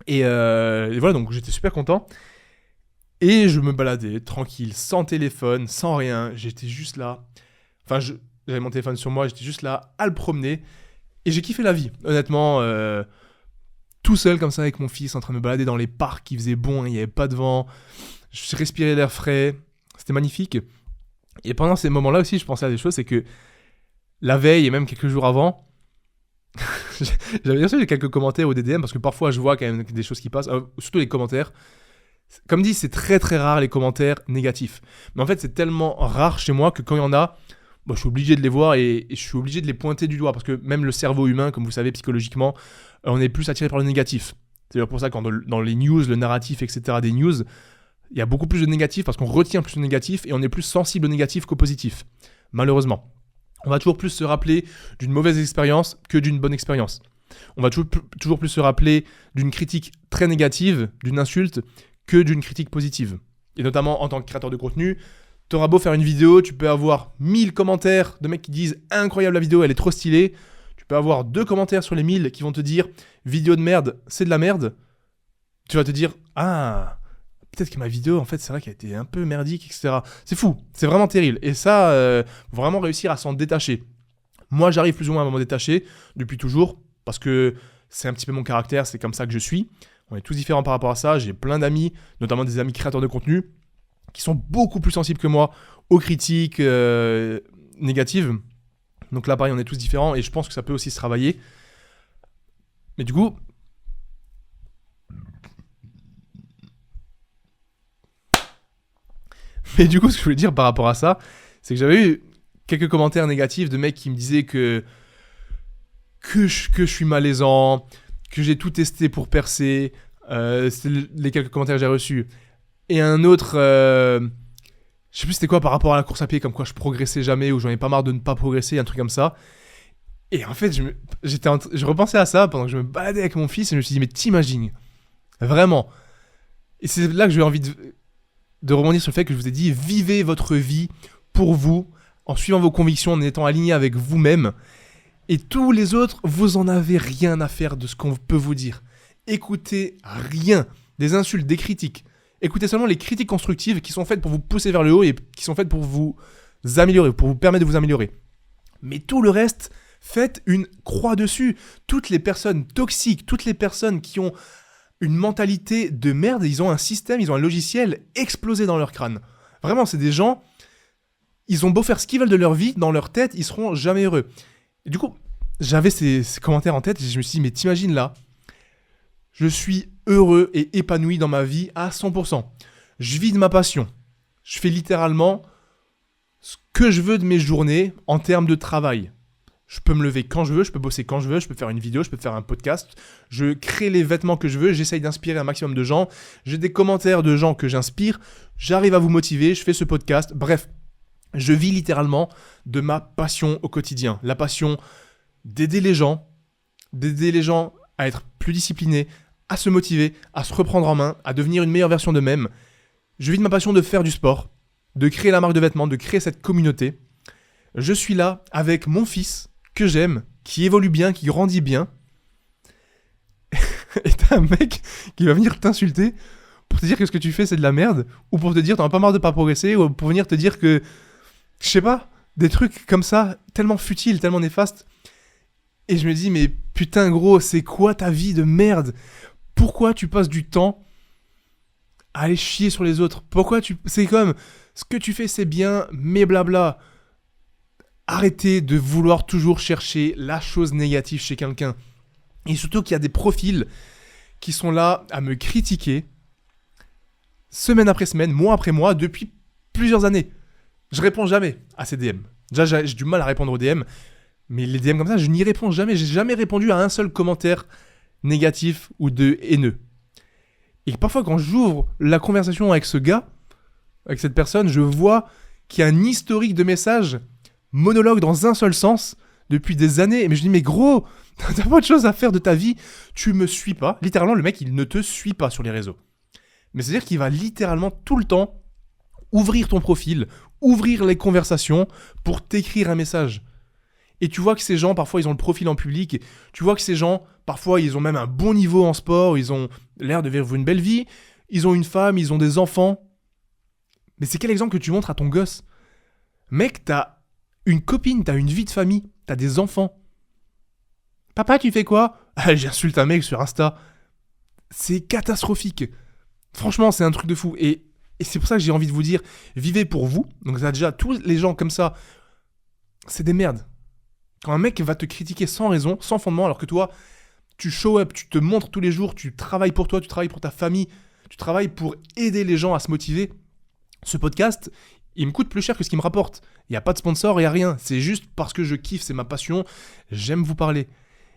Et voilà, donc j'étais super content. Et je me baladais tranquille, sans téléphone, sans rien. J'étais juste là. Enfin, j'avais mon téléphone sur moi, j'étais juste là à le promener. Et j'ai kiffé la vie, honnêtement. Tout seul comme ça avec mon fils en train de me balader dans les parcs, il faisait bon, il n'y avait pas de vent, je respirais l'air frais, c'était magnifique. Et pendant ces moments-là aussi, je pensais à des choses, c'est que la veille et même quelques jours avant, j'avais reçu quelques commentaires au DDM parce que parfois je vois quand même des choses qui passent, surtout les commentaires. Comme dit, c'est très très rare les commentaires négatifs. Mais en fait, c'est tellement rare chez moi que quand il y en a, je suis obligé de les voir et je suis obligé de les pointer du doigt parce que même le cerveau humain, comme vous savez, psychologiquement, on est plus attiré par le négatif. C'est pour ça que dans les news, le narratif, etc. des news, il y a beaucoup plus de négatif parce qu'on retient plus le négatif et on est plus sensible au négatif qu'au positif. Malheureusement. On va toujours plus se rappeler d'une mauvaise expérience que d'une bonne expérience. On va toujours plus se rappeler d'une critique très négative, d'une insulte, que d'une critique positive. Et notamment en tant que créateur de contenu, t'auras beau faire une vidéo, tu peux avoir 1000 commentaires de mecs qui disent « Incroyable la vidéo, elle est trop stylée ». Tu peux avoir 2 commentaires sur les 1000 qui vont te dire « Vidéo de merde, c'est de la merde ». Tu vas te dire « Ah, peut-être que ma vidéo, en fait, c'est vrai qu'elle était un peu merdique, etc. » C'est fou, c'est vraiment terrible. Et ça, vraiment réussir à s'en détacher. Moi, j'arrive plus ou moins à m'en détacher depuis toujours parce que c'est un petit peu mon caractère, c'est comme ça que je suis. On est tous différents par rapport à ça. J'ai plein d'amis, notamment des amis créateurs de contenu, qui sont beaucoup plus sensibles que moi aux critiques négatives. Donc là, pareil, on est tous différents et je pense que ça peut aussi se travailler. Mais du coup... ce que je voulais dire par rapport à ça, c'est que j'avais eu quelques commentaires négatifs de mecs qui me disaient que je suis malaisant, que j'ai tout testé pour percer. C'est les quelques commentaires que j'ai reçus. Et un autre... je sais plus c'était quoi par rapport à la course à pied, comme quoi je progressais jamais ou j'en ai pas marre de ne pas progresser, un truc comme ça. Et en fait, je repensais à ça pendant que je me baladais avec mon fils et je me suis dit, mais t'imagines, vraiment. Et c'est là que j'ai envie de rebondir sur le fait que je vous ai dit, vivez votre vie pour vous, en suivant vos convictions, en étant aligné avec vous-même. Et tous les autres, vous en avez rien à faire de ce qu'on peut vous dire. Écoutez rien, des insultes, des critiques. Écoutez seulement les critiques constructives qui sont faites pour vous pousser vers le haut et qui sont faites pour vous améliorer, pour vous permettre de vous améliorer. Mais tout le reste, faites une croix dessus. Toutes les personnes toxiques, toutes les personnes qui ont une mentalité de merde, ils ont un système, ils ont un logiciel explosé dans leur crâne. Vraiment, c'est des gens, ils ont beau faire ce qu'ils veulent de leur vie, dans leur tête, ils seront jamais heureux. Et du coup, j'avais ces commentaires en tête et je me suis dit, mais t'imagines là, je suis heureux et épanoui dans ma vie à 100%. Je vis de ma passion. Je fais littéralement ce que je veux de mes journées en termes de travail. Je peux me lever quand je veux, je peux bosser quand je veux, je peux faire une vidéo, je peux faire un podcast. Je crée les vêtements que je veux, j'essaye d'inspirer un maximum de gens. J'ai des commentaires de gens que j'inspire. J'arrive à vous motiver, je fais ce podcast. Bref, je vis littéralement de ma passion au quotidien. La passion d'aider les gens à être plus disciplinés, à se motiver, à se reprendre en main, à devenir une meilleure version d'eux-mêmes. Je vis de ma passion de faire du sport, de créer la marque de vêtements, de créer cette communauté. Je suis là avec mon fils que j'aime, qui évolue bien, qui grandit bien. Et t'as un mec qui va venir t'insulter pour te dire que ce que tu fais c'est de la merde, ou pour te dire t'en as pas marre de pas progresser, ou pour venir te dire que, je sais pas, des trucs comme ça, tellement futiles, tellement néfastes. Et je me dis, mais putain gros, c'est quoi ta vie de merde ? Pourquoi tu passes du temps à aller chier sur les autres ? C'est comme, ce que tu fais c'est bien, mais blabla. Arrêtez de vouloir toujours chercher la chose négative chez quelqu'un. Et surtout qu'il y a des profils qui sont là à me critiquer semaine après semaine, mois après mois, depuis plusieurs années. Je réponds jamais à ces DM. Déjà, j'ai du mal à répondre aux DM, mais les DM comme ça, je n'y réponds jamais. J'ai jamais répondu à un seul commentaire négatif ou de haineux. Et parfois, quand j'ouvre la conversation avec ce gars, avec cette personne, je vois qu'il y a un historique de messages monologue dans un seul sens depuis des années. Mais je dis, mais gros, t'as pas de choses à faire de ta vie, tu me suis pas. Littéralement, le mec, il ne te suit pas sur les réseaux. Mais c'est-à-dire qu'il va littéralement tout le temps ouvrir ton profil, ouvrir les conversations pour t'écrire un message. Et tu vois que ces gens, parfois, ils ont le profil en public. Et tu vois que ces gens, parfois, ils ont même un bon niveau en sport. Ils ont l'air de vivre une belle vie. Ils ont une femme, ils ont des enfants. Mais c'est quel exemple que tu montres à ton gosse ? Mec, t'as une copine, t'as une vie de famille, t'as des enfants. Papa, tu fais quoi ? J'insulte un mec sur Insta. C'est catastrophique. Franchement, c'est un truc de fou. Et c'est pour ça que j'ai envie de vous dire, vivez pour vous. Donc ça, déjà, tous les gens comme ça, c'est des merdes. Quand un mec va te critiquer sans raison, sans fondement, alors que toi, tu show up, tu te montres tous les jours, tu travailles pour toi, tu travailles pour ta famille, tu travailles pour aider les gens à se motiver. Ce podcast, il me coûte plus cher que ce qu'il me rapporte. Il n'y a pas de sponsor, il n'y a rien. C'est juste parce que je kiffe, c'est ma passion, j'aime vous parler.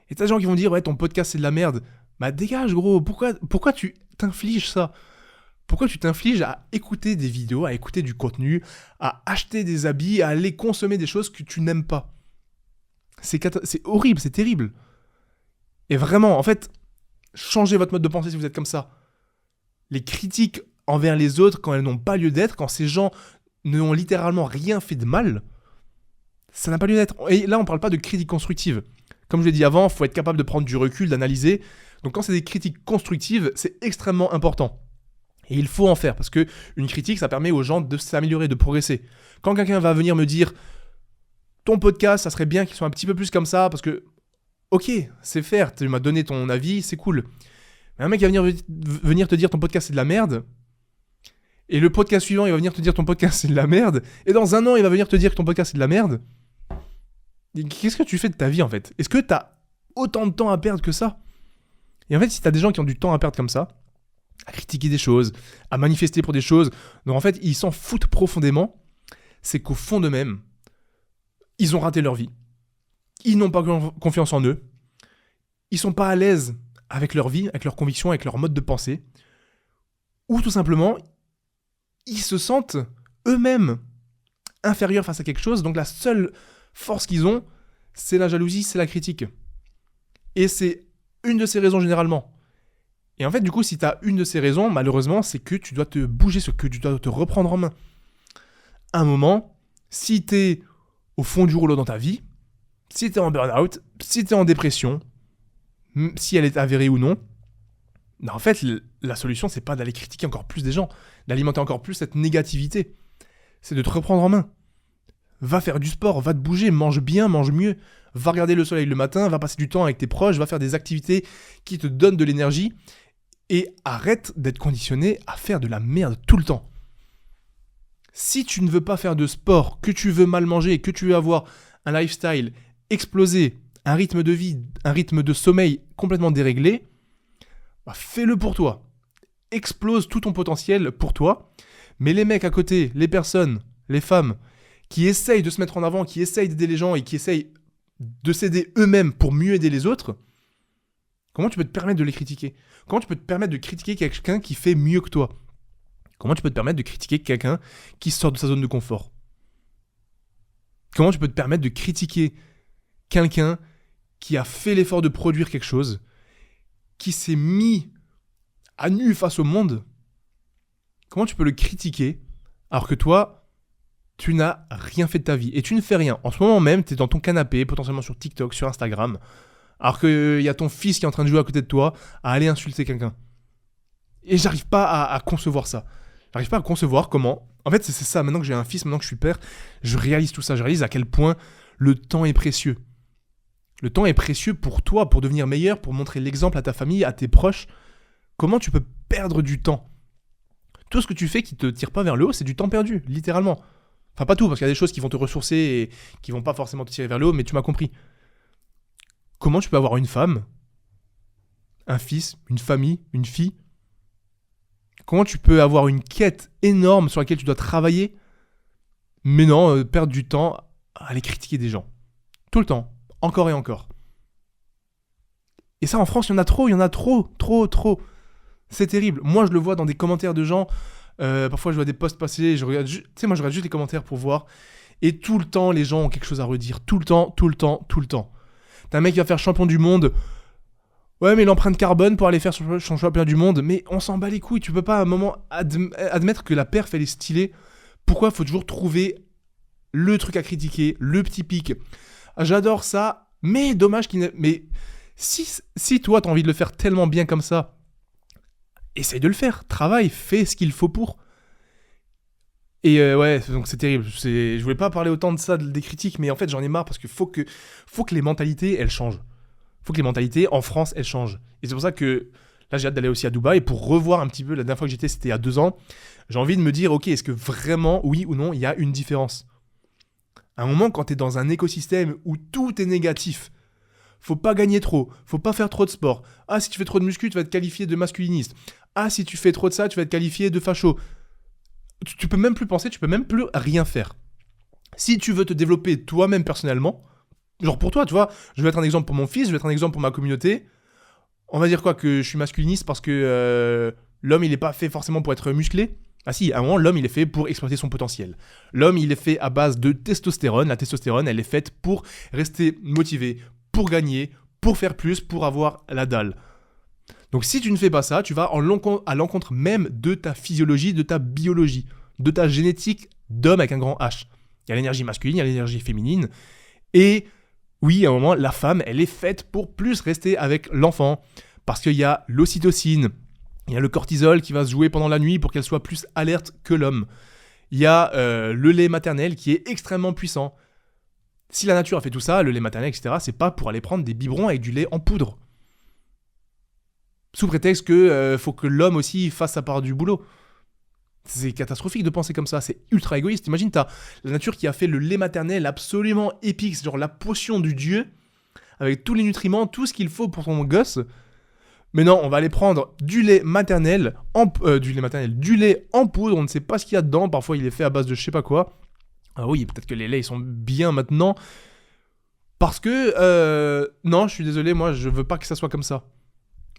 Et t'as des gens qui vont dire, ouais, ton podcast c'est de la merde. Bah dégage gros, pourquoi tu t'infliges ça ? Pourquoi tu t'infliges à écouter des vidéos, à écouter du contenu, à acheter des habits, à aller consommer des choses que tu n'aimes pas ? C'est horrible, c'est terrible. Et vraiment, en fait, changez votre mode de pensée si vous êtes comme ça. Les critiques envers les autres, quand elles n'ont pas lieu d'être, quand ces gens n'ont littéralement rien fait de mal, ça n'a pas lieu d'être. Et là, on ne parle pas de critiques constructives. Comme je l'ai dit avant, il faut être capable de prendre du recul, d'analyser. Donc quand c'est des critiques constructives, c'est extrêmement important. Et il faut en faire, parce qu'une critique, ça permet aux gens de s'améliorer, de progresser. Quand quelqu'un va venir me dire « Ton podcast, ça serait bien qu'il soit un petit peu plus comme ça, parce que, ok, c'est faire, tu m'as donné ton avis, c'est cool. » Mais un mec va venir te dire « Ton podcast, c'est de la merde. » Et le podcast suivant, il va venir te dire « Ton podcast, c'est de la merde. » Et dans un an, il va venir te dire que ton podcast, c'est de la merde. Qu'est-ce que tu fais de ta vie, en fait ? Est-ce que tu as autant de temps à perdre que ça ? Et en fait, si tu as des gens qui ont du temps à perdre comme ça, à critiquer des choses, à manifester pour des choses, donc en fait, ils s'en foutent profondément, c'est qu'au fond d'eux-mêmes, ils ont raté leur vie. Ils n'ont pas confiance en eux. Ils sont pas à l'aise avec leur vie, avec leurs convictions, avec leur mode de pensée. Ou tout simplement, ils se sentent eux-mêmes inférieurs face à quelque chose. Donc la seule force qu'ils ont, c'est la jalousie, c'est la critique. Et c'est une de ces raisons généralement. Et en fait, du coup, si tu as une de ces raisons, malheureusement, c'est que tu dois te bouger, que tu dois te reprendre en main. À un moment, si tu es au fond du rouleau dans ta vie, si t'es en burn-out, si t'es en dépression, si elle est avérée ou non, en fait, la solution, c'est pas d'aller critiquer encore plus des gens, d'alimenter encore plus cette négativité. C'est de te reprendre en main. Va faire du sport, va te bouger, mange bien, mange mieux. Va regarder le soleil le matin, va passer du temps avec tes proches, va faire des activités qui te donnent de l'énergie et arrête d'être conditionné à faire de la merde tout le temps. Si tu ne veux pas faire de sport, que tu veux mal manger, que tu veux avoir un lifestyle explosé, un rythme de vie, un rythme de sommeil complètement déréglé, fais-le pour toi. Explose tout ton potentiel pour toi. Mais les mecs à côté, les personnes, les femmes qui essayent de se mettre en avant, qui essayent d'aider les gens et qui essayent de s'aider eux-mêmes pour mieux aider les autres, comment tu peux te permettre de les critiquer ? Comment tu peux te permettre de critiquer quelqu'un qui fait mieux que toi ? Comment tu peux te permettre de critiquer quelqu'un qui sort de sa zone de confort ? Comment tu peux te permettre de critiquer quelqu'un qui a fait l'effort de produire quelque chose, qui s'est mis à nu face au monde ? Comment tu peux le critiquer alors que toi, tu n'as rien fait de ta vie et tu ne fais rien. En ce moment même, tu es dans ton canapé, potentiellement sur TikTok, sur Instagram, alors qu'il y a ton fils qui est en train de jouer à côté de toi, à aller insulter quelqu'un. Et j'arrive pas à concevoir ça. J'arrive pas à concevoir comment... En fait, c'est ça, maintenant que j'ai un fils, maintenant que je suis père, je réalise tout ça. Je réalise à quel point le temps est précieux. Le temps est précieux pour toi, pour devenir meilleur, pour montrer l'exemple à ta famille, à tes proches. Comment tu peux perdre du temps ? Tout ce que tu fais qui te tire pas vers le haut, c'est du temps perdu, littéralement. Enfin, pas tout, parce qu'il y a des choses qui vont te ressourcer et qui vont pas forcément te tirer vers le haut, mais tu m'as compris. Comment tu peux avoir une femme, un fils, une famille, une fille ? Comment tu peux avoir une quête énorme sur laquelle tu dois travailler, mais non, perdre du temps à aller critiquer des gens. Tout le temps, encore et encore. Et ça, en France, il y en a trop. C'est terrible. Moi, je le vois dans des commentaires de gens. Parfois, je vois des posts passer. Je regarde juste les commentaires pour voir. Et tout le temps, les gens ont quelque chose à redire. Tout le temps. T'as un mec qui va faire champion du monde. Ouais, mais l'empreinte carbone pour aller faire son championnat du monde. Mais on s'en bat les couilles. Tu peux pas à un moment admettre que la perf, elle est stylée. Pourquoi faut toujours trouver le truc à critiquer, le petit pic ? J'adore ça, mais dommage qu'il n'ait... Mais si toi, t'as envie de le faire tellement bien comme ça, essaye de le faire, travaille, fais ce qu'il faut pour. Et ouais, donc c'est terrible. Je voulais pas parler autant de ça, des critiques, mais en fait j'en ai marre parce qu'il faut que les mentalités, elles changent. Faut que les mentalités, en France, elles changent. Et c'est pour ça que là j'ai hâte d'aller aussi à Dubaï pour revoir un petit peu. La dernière fois que j'étais, c'était il y a 2 ans. J'ai envie de me dire, ok, est-ce que vraiment, oui ou non, il y a une différence ? À un moment, quand t'es dans un écosystème où tout est négatif, faut pas gagner trop, faut pas faire trop de sport. Ah, si tu fais trop de muscu, tu vas être qualifié de masculiniste. Ah, si tu fais trop de ça, tu vas être qualifié de facho. Tu peux même plus penser, tu peux même plus rien faire. Si tu veux te développer toi-même personnellement, genre pour toi, tu vois, je vais être un exemple pour mon fils, je vais être un exemple pour ma communauté. On va dire quoi, que je suis masculiniste parce que l'homme, il est pas fait forcément pour être musclé. Ah si, à un moment, l'homme, il est fait pour exploiter son potentiel. L'homme, il est fait à base de testostérone. La testostérone, elle est faite pour rester motivé, pour gagner, pour faire plus, pour avoir la dalle. Donc si tu ne fais pas ça, tu vas à l'encontre même de ta physiologie, de ta biologie, de ta génétique d'homme avec un grand H. Il y a l'énergie masculine, il y a l'énergie féminine. Et oui, à un moment, la femme, elle est faite pour plus rester avec l'enfant. Parce qu'il y a l'ocytocine, il y a le cortisol qui va se jouer pendant la nuit pour qu'elle soit plus alerte que l'homme. Il y a le lait maternel qui est extrêmement puissant. Si la nature a fait tout ça, le lait maternel, etc., c'est pas pour aller prendre des biberons avec du lait en poudre. Sous prétexte que faut que l'homme aussi fasse sa part du boulot. C'est catastrophique de penser comme ça, c'est ultra égoïste. Imagine, t'as la nature qui a fait le lait maternel absolument épique, c'est genre la potion du dieu, avec tous les nutriments, tout ce qu'il faut pour ton gosse. Mais non, on va aller prendre du lait maternel, du lait en poudre, on ne sait pas ce qu'il y a dedans, parfois il est fait à base de je sais pas quoi. Ah oui, peut-être que les laits ils sont bien maintenant, parce que, non, je suis désolé, moi je veux pas que ça soit comme ça.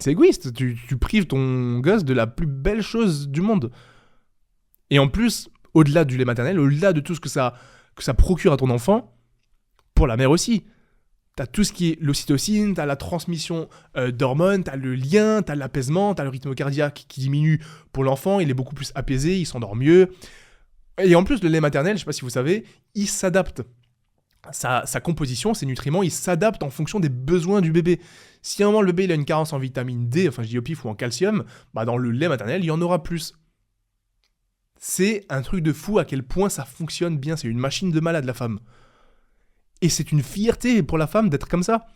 C'est égoïste, tu prives ton gosse de la plus belle chose du monde. Et en plus, au-delà du lait maternel, au-delà de tout ce que ça procure à ton enfant, pour la mère aussi, t'as tout ce qui est l'ocytocine, t'as la transmission d'hormones, t'as le lien, t'as l'apaisement, t'as le rythme cardiaque qui diminue pour l'enfant, il est beaucoup plus apaisé, il s'endort mieux. Et en plus, le lait maternel, je sais pas si vous savez, il s'adapte sa composition, ses nutriments, ils s'adaptent en fonction des besoins du bébé. Si à un moment le bébé il a une carence en vitamine D, enfin je dis au pif, ou en calcium, bah dans le lait maternel, il y en aura plus. C'est un truc de fou à quel point ça fonctionne bien, c'est une machine de malade la femme. Et c'est une fierté pour la femme d'être comme ça.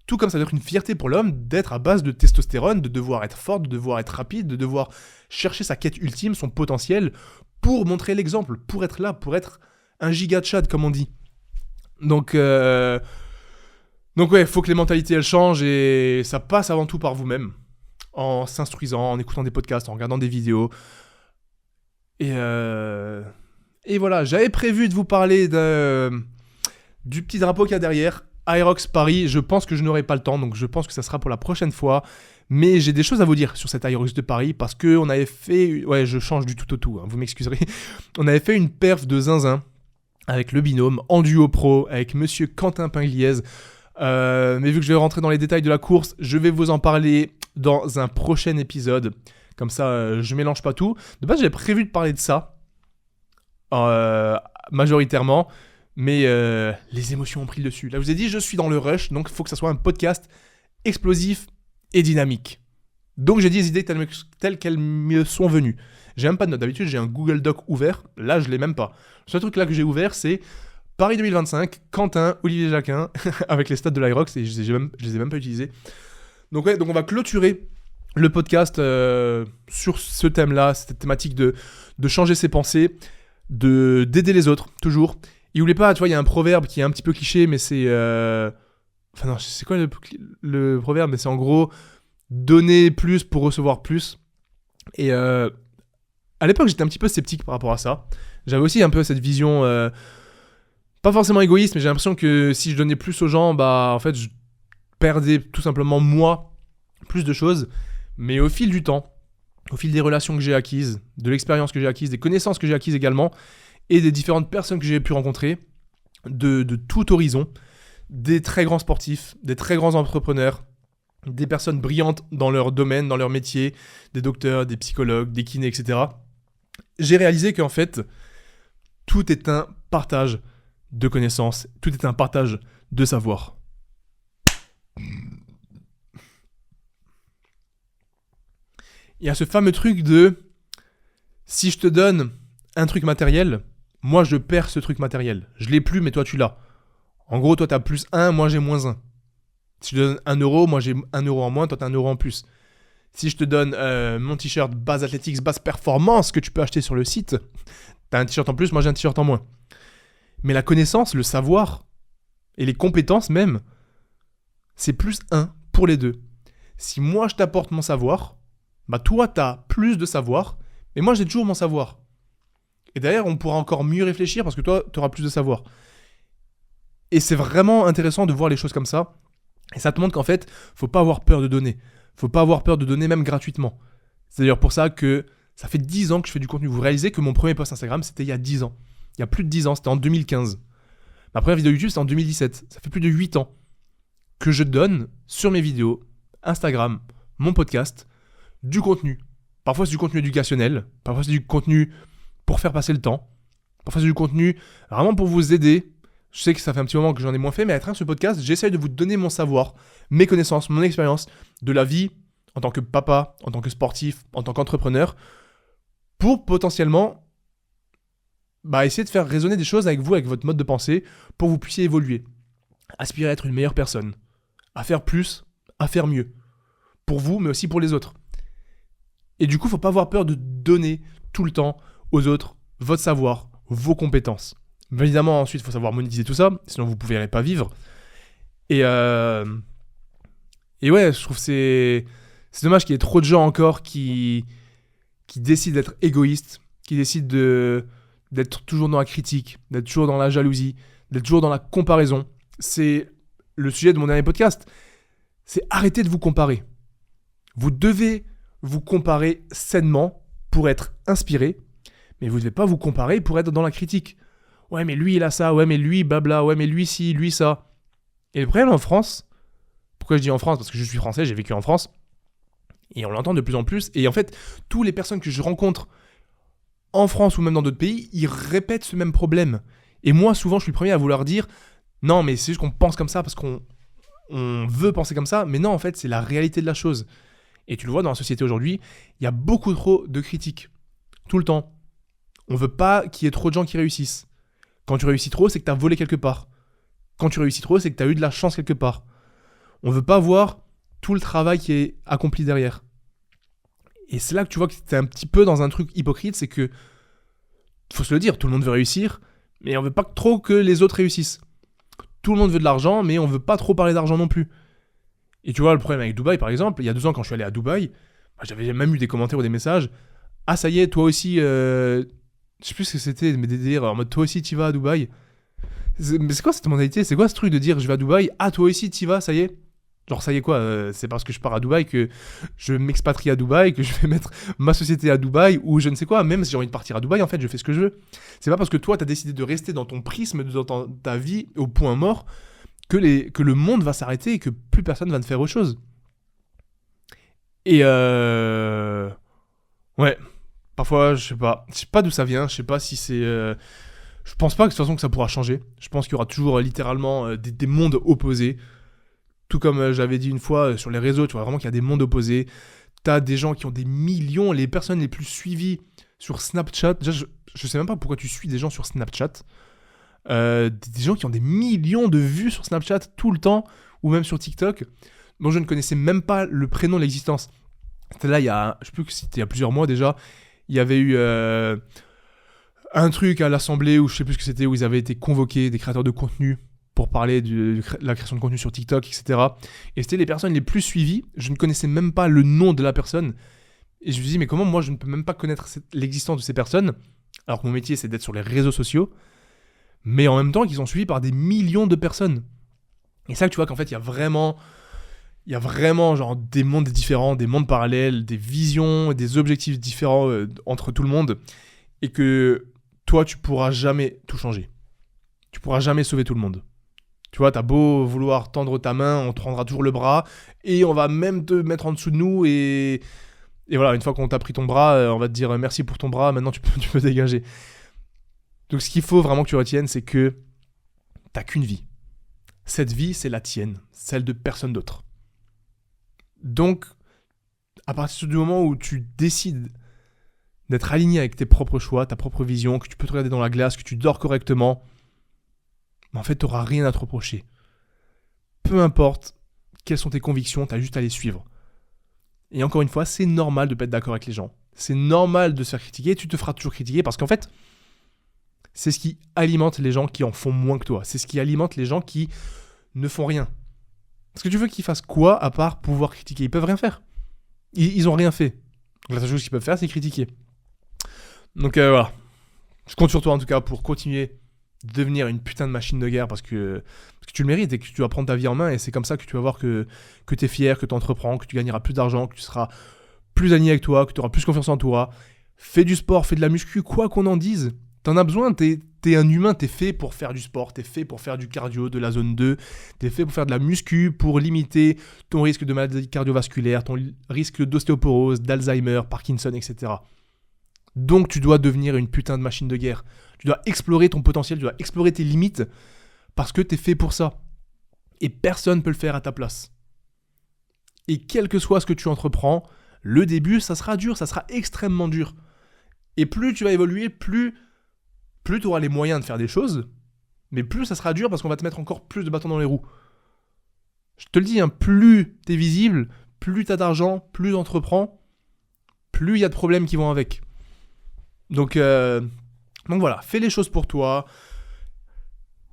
Tout comme ça doit être une fierté pour l'homme d'être à base de testostérone, de devoir être fort, de devoir être rapide, de devoir chercher sa quête ultime, son potentiel, pour montrer l'exemple, pour être là, pour être un giga de Chad, comme on dit. Donc ouais, faut que les mentalités elles changent et ça passe avant tout par vous-même, en s'instruisant, en écoutant des podcasts, en regardant des vidéos. Et voilà, j'avais prévu de vous parler du petit drapeau qu'il y a derrière, Aerox Paris. Je pense que je n'aurai pas le temps, donc je pense que ça sera pour la prochaine fois. Mais j'ai des choses à vous dire sur cet Aerox de Paris parce qu'on avait fait... Ouais, je change du tout au tout, hein, vous m'excuserez. On avait fait une perf de zinzin avec le binôme, en duo pro, avec monsieur Quentin Pingliez. Mais vu que je vais rentrer dans les détails de la course, je vais vous en parler dans un prochain épisode. Comme ça, je mélange pas tout. De base, j'avais prévu de parler de ça, majoritairement, mais les émotions ont pris le dessus. Là, je vous ai dit, je suis dans le rush, donc il faut que ça soit un podcast explosif et dynamique. Donc j'ai dit les idées telles qu'elles me sont venues. J'ai même pas de notes. D'habitude, j'ai un Google Doc ouvert. Là, je l'ai même pas. Le seul truc là que j'ai ouvert, c'est Paris 2025, Quentin, Olivier Jacquin, avec les stats de l'Aerox, et je les ai même pas utilisés. Donc ouais, donc on va clôturer le podcast sur ce thème-là, cette thématique de changer ses pensées, d'aider les autres, toujours. Et n'oubliez pas, tu vois, il y a un proverbe qui est un petit peu cliché, mais c'est... Enfin non, c'est quoi le proverbe? Mais c'est en gros, donner plus pour recevoir plus. Et à l'époque, j'étais un petit peu sceptique par rapport à ça. J'avais aussi un peu cette vision... pas forcément égoïste, mais j'ai l'impression que si je donnais plus aux gens, bah en fait, je perdais tout simplement, moi, plus de choses. Mais au fil du temps, au fil des relations que j'ai acquises, de l'expérience que j'ai acquise, des connaissances que j'ai acquises également, et des différentes personnes que j'ai pu rencontrer, de tout horizon, des très grands sportifs, des très grands entrepreneurs, des personnes brillantes dans leur domaine, dans leur métier, des docteurs, des psychologues, des kinés, etc. J'ai réalisé qu'en fait, tout est un partage de connaissances, tout est un partage de savoir. Il y a ce fameux truc de si je te donne un truc matériel, moi je perds ce truc matériel. Je l'ai plus, mais toi tu l'as. En gros, toi t'as plus 1, moi j'ai moins 1. Si je te donne 1 euro, moi j'ai 1 euro en moins, toi t'as 1 euro en plus. Si je te donne mon t-shirt Base Athletics, Base Performance que tu peux acheter sur le site, t'as un t-shirt en plus, moi j'ai un t-shirt en moins. Mais la connaissance, le savoir, et les compétences même, c'est plus 1 pour les deux. Si moi je t'apporte mon savoir, bah toi t'as plus de savoir, mais moi j'ai toujours mon savoir. Et d'ailleurs on pourra encore mieux réfléchir parce que toi t'auras plus de savoir. Et c'est vraiment intéressant de voir les choses comme ça. Et ça te montre qu'en fait, faut pas avoir peur de donner. Faut pas avoir peur de donner même gratuitement. C'est d'ailleurs pour ça que ça fait 10 ans que je fais du contenu. Vous réalisez que mon premier post Instagram, c'était il y a 10 ans. Il y a plus de 10 ans, c'était en 2015. Ma première vidéo YouTube, c'était en 2017. Ça fait plus de 8 ans que je donne sur mes vidéos, Instagram, mon podcast, du contenu. Parfois c'est du contenu éducationnel, parfois c'est du contenu pour faire passer le temps, parfois c'est du contenu vraiment pour vous aider. Je sais que ça fait un petit moment que j'en ai moins fait, mais à travers ce podcast, j'essaye de vous donner mon savoir, mes connaissances, mon expérience de la vie en tant que papa, en tant que sportif, en tant qu'entrepreneur, pour potentiellement essayer de faire résonner des choses avec vous, avec votre mode de pensée, pour que vous puissiez évoluer, aspirer à être une meilleure personne, à faire plus, à faire mieux, pour vous, mais aussi pour les autres. Et du coup, faut pas avoir peur de donner tout le temps aux autres votre savoir, vos compétences. Bien évidemment, ensuite, il faut savoir monétiser tout ça, sinon vous ne pourrez pas vivre. Et ouais, je trouve que c'est dommage qu'il y ait trop de gens encore qui décident d'être égoïstes, qui décident d'être toujours dans la critique, d'être toujours dans la jalousie, d'être toujours dans la comparaison. C'est le sujet de mon dernier podcast. C'est arrêter de vous comparer. Vous devez vous comparer sainement pour être inspiré, mais vous ne devez pas vous comparer pour être dans la critique. Ouais, mais lui, il a ça. Ouais, mais lui, blabla. Ouais, mais lui, ci, lui, ça. Et le problème en France, pourquoi je dis en France? Parce que je suis français, j'ai vécu en France. Et on l'entend de plus en plus. Et en fait, toutes les personnes que je rencontre en France ou même dans d'autres pays, ils répètent ce même problème. Et moi, souvent, je suis le premier à vouloir dire Non, mais c'est juste qu'on pense comme ça parce qu'on veut penser comme ça, mais non, en fait, c'est la réalité de la chose. Et tu le vois dans la société aujourd'hui, il y a beaucoup trop de critiques. Tout le temps. On veut pas qu'il y ait trop de gens qui réussissent. Quand tu réussis trop, c'est que tu as volé quelque part. Quand tu réussis trop, c'est que tu as eu de la chance quelque part. On veut pas voir tout le travail qui est accompli derrière. Et c'est là que tu vois que tu es un petit peu dans un truc hypocrite, c'est que, faut se le dire, tout le monde veut réussir, mais on veut pas trop que les autres réussissent. Tout le monde veut de l'argent, mais on veut pas trop parler d'argent non plus. Et tu vois, le problème avec Dubaï, par exemple, il y a 2 ans, quand je suis allé à Dubaï, j'avais même eu des commentaires ou des messages. Ah, ça y est, toi aussi, je sais plus ce que c'était, mais des délires en mode toi aussi, t'y vas à Dubaï. Mais c'est quoi cette mentalité? C'est quoi ce truc de dire je vais à Dubaï? Ah, toi aussi, t'y vas, ça y est? Genre, ça y est quoi? C'est parce que je pars à Dubaï que je m'expatrie à Dubaï, que je vais mettre ma société à Dubaï, ou je ne sais quoi. Même si j'ai envie de partir à Dubaï, en fait, je fais ce que je veux. C'est pas parce que toi, t'as décidé de rester dans ton prisme, dans ta vie, au point mort, que le monde va s'arrêter et que plus personne va ne faire autre chose. Et ouais, parfois, je sais pas d'où ça vient, je sais pas si c'est... Je pense pas que de toute façon que ça pourra changer. Je pense qu'il y aura toujours littéralement des mondes opposés. Tout comme j'avais dit une fois sur les réseaux, tu vois vraiment qu'il y a des mondes opposés. T'as des gens qui ont des millions, les personnes les plus suivies sur Snapchat. Déjà, je sais même pas pourquoi tu suis des gens sur Snapchat. Des gens qui ont des millions de vues sur Snapchat tout le temps, ou même sur TikTok, dont je ne connaissais même pas le prénom de l'existence. C'était là, je sais plus que c'était il y a plusieurs mois déjà, il y avait eu un truc à l'Assemblée, où je sais plus ce que c'était, où ils avaient été convoqués, des créateurs de contenu, pour parler de la création de contenu sur TikTok, etc. Et c'était les personnes les plus suivies. Je ne connaissais même pas le nom de la personne. Et je me suis dit, mais comment moi je ne peux même pas connaître l'existence de ces personnes, alors que mon métier c'est d'être sur les réseaux sociaux, mais en même temps qu'ils sont suivis par des millions de personnes. Et ça, tu vois qu'en fait, il y a vraiment genre des mondes différents, des mondes parallèles, des visions, des objectifs différents entre tout le monde, et que toi, tu pourras jamais tout changer. Tu pourras jamais sauver tout le monde. Tu vois, t'as beau vouloir tendre ta main, on te prendra toujours le bras, et on va même te mettre en dessous de nous, et voilà, une fois qu'on t'a pris ton bras, on va te dire merci pour ton bras, maintenant tu peux dégager. Donc ce qu'il faut vraiment que tu retiennes, c'est que t'as qu'une vie. Cette vie, c'est la tienne, celle de personne d'autre. Donc, à partir du moment où tu décides d'être aligné avec tes propres choix, ta propre vision, que tu peux te regarder dans la glace, que tu dors correctement, en fait, tu n'auras rien à te reprocher. Peu importe quelles sont tes convictions, tu as juste à les suivre. Et encore une fois, c'est normal de ne pas être d'accord avec les gens. C'est normal de se faire critiquer, tu te feras toujours critiquer parce qu'en fait, c'est ce qui alimente les gens qui en font moins que toi. C'est ce qui alimente les gens qui ne font rien. Parce que tu veux qu'ils fassent quoi à part pouvoir critiquer? Ils peuvent rien faire. Ils ont rien fait. Donc la seule chose qu'ils peuvent faire, c'est critiquer. Donc voilà. Je compte sur toi en tout cas pour continuer de devenir une putain de machine de guerre parce que tu le mérites et que tu vas prendre ta vie en main, et c'est comme ça que tu vas voir que tu es fier, que tu entreprends, que tu gagneras plus d'argent, que tu seras plus aligné avec toi, que tu auras plus confiance en toi. Fais du sport, fais de la muscu, quoi qu'on en dise. T'en as besoin, t'es un humain, t'es fait pour faire du sport, t'es fait pour faire du cardio, de la zone 2, t'es fait pour faire de la muscu, pour limiter ton risque de maladie cardiovasculaire, ton risque d'ostéoporose, d'Alzheimer, Parkinson, etc. Donc tu dois devenir une putain de machine de guerre. Tu dois explorer ton potentiel, tu dois explorer tes limites, parce que t'es fait pour ça. Et personne ne peut le faire à ta place. Et quel que soit ce que tu entreprends, le début, ça sera dur, ça sera extrêmement dur. Et plus tu vas évoluer, plus tu auras les moyens de faire des choses, mais plus ça sera dur parce qu'on va te mettre encore plus de bâtons dans les roues. Je te le dis, plus t'es visible, plus t'as d'argent, plus t'entreprends, plus il y a de problèmes qui vont avec. Donc voilà, fais les choses pour toi,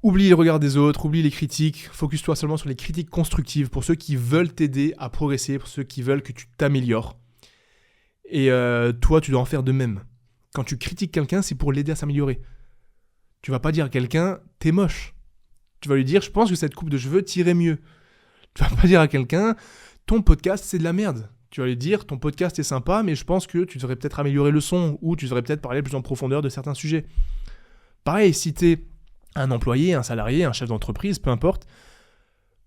oublie les regards des autres, oublie les critiques, focus-toi seulement sur les critiques constructives pour ceux qui veulent t'aider à progresser, pour ceux qui veulent que tu t'améliores. Et toi, tu dois en faire de même. Quand tu critiques quelqu'un, c'est pour l'aider à s'améliorer. Tu vas pas dire à quelqu'un, t'es moche. Tu vas lui dire, je pense que cette coupe de cheveux t'irait mieux. Tu vas pas dire à quelqu'un, ton podcast c'est de la merde. Tu vas lui dire, ton podcast est sympa, mais je pense que tu devrais peut-être améliorer le son, ou tu devrais peut-être parler plus en profondeur de certains sujets. Pareil, si t'es un employé, un salarié, un chef d'entreprise, peu importe,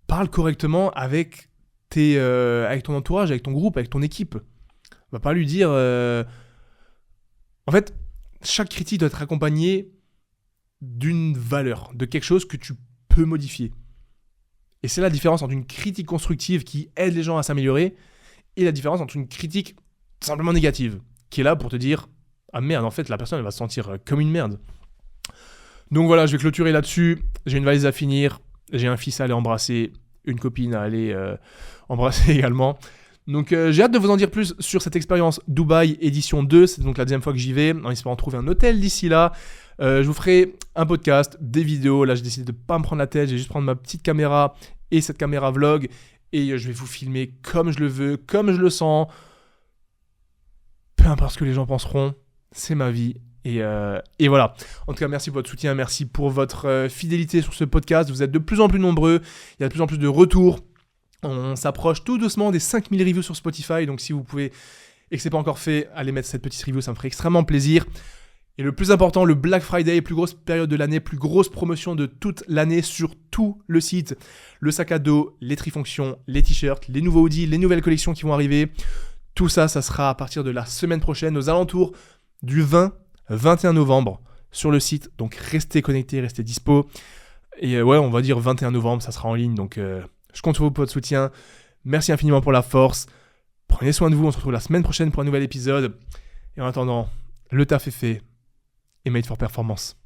parle correctement avec ton entourage, avec ton groupe, avec ton équipe. Va pas lui dire... En fait, chaque critique doit être accompagnée d'une valeur, de quelque chose que tu peut modifier. Et c'est la différence entre une critique constructive qui aide les gens à s'améliorer et la différence entre une critique simplement négative, qui est là pour te dire « Ah merde, en fait, la personne elle va se sentir comme une merde. » Donc voilà, je vais clôturer là-dessus. J'ai une valise à finir, j'ai un fils à aller embrasser, une copine à aller embrasser également. Donc j'ai hâte de vous en dire plus sur cette expérience Dubaï édition 2. C'est donc la deuxième fois que j'y vais, en espérant trouver un hôtel d'ici là. Je vous ferai un podcast, des vidéos. Là, j'ai décidé de ne pas me prendre la tête. Je vais juste prendre ma petite caméra et cette caméra vlog. Et je vais vous filmer comme je le veux, comme je le sens. Peu importe ce que les gens penseront, c'est ma vie. Et voilà. En tout cas, merci pour votre soutien. Merci pour votre fidélité sur ce podcast. Vous êtes de plus en plus nombreux. Il y a de plus en plus de retours. On s'approche tout doucement des 5000 reviews sur Spotify. Donc si vous pouvez, et que ce n'est pas encore fait, allez mettre cette petite review. Ça me ferait extrêmement plaisir. Et le plus important, le Black Friday, plus grosse période de l'année, plus grosse promotion de toute l'année sur tout le site. Le sac à dos, les trifonctions, les t-shirts, les nouveaux hoodies, les nouvelles collections qui vont arriver. Tout ça, ça sera à partir de la semaine prochaine, aux alentours du 20-21 novembre sur le site. Donc restez connectés, restez dispo. Et ouais, on va dire 21 novembre, ça sera en ligne. Donc je compte sur vous pour votre soutien. Merci infiniment pour la force. Prenez soin de vous, on se retrouve la semaine prochaine pour un nouvel épisode. Et en attendant, le taf est fait. Et made for performance.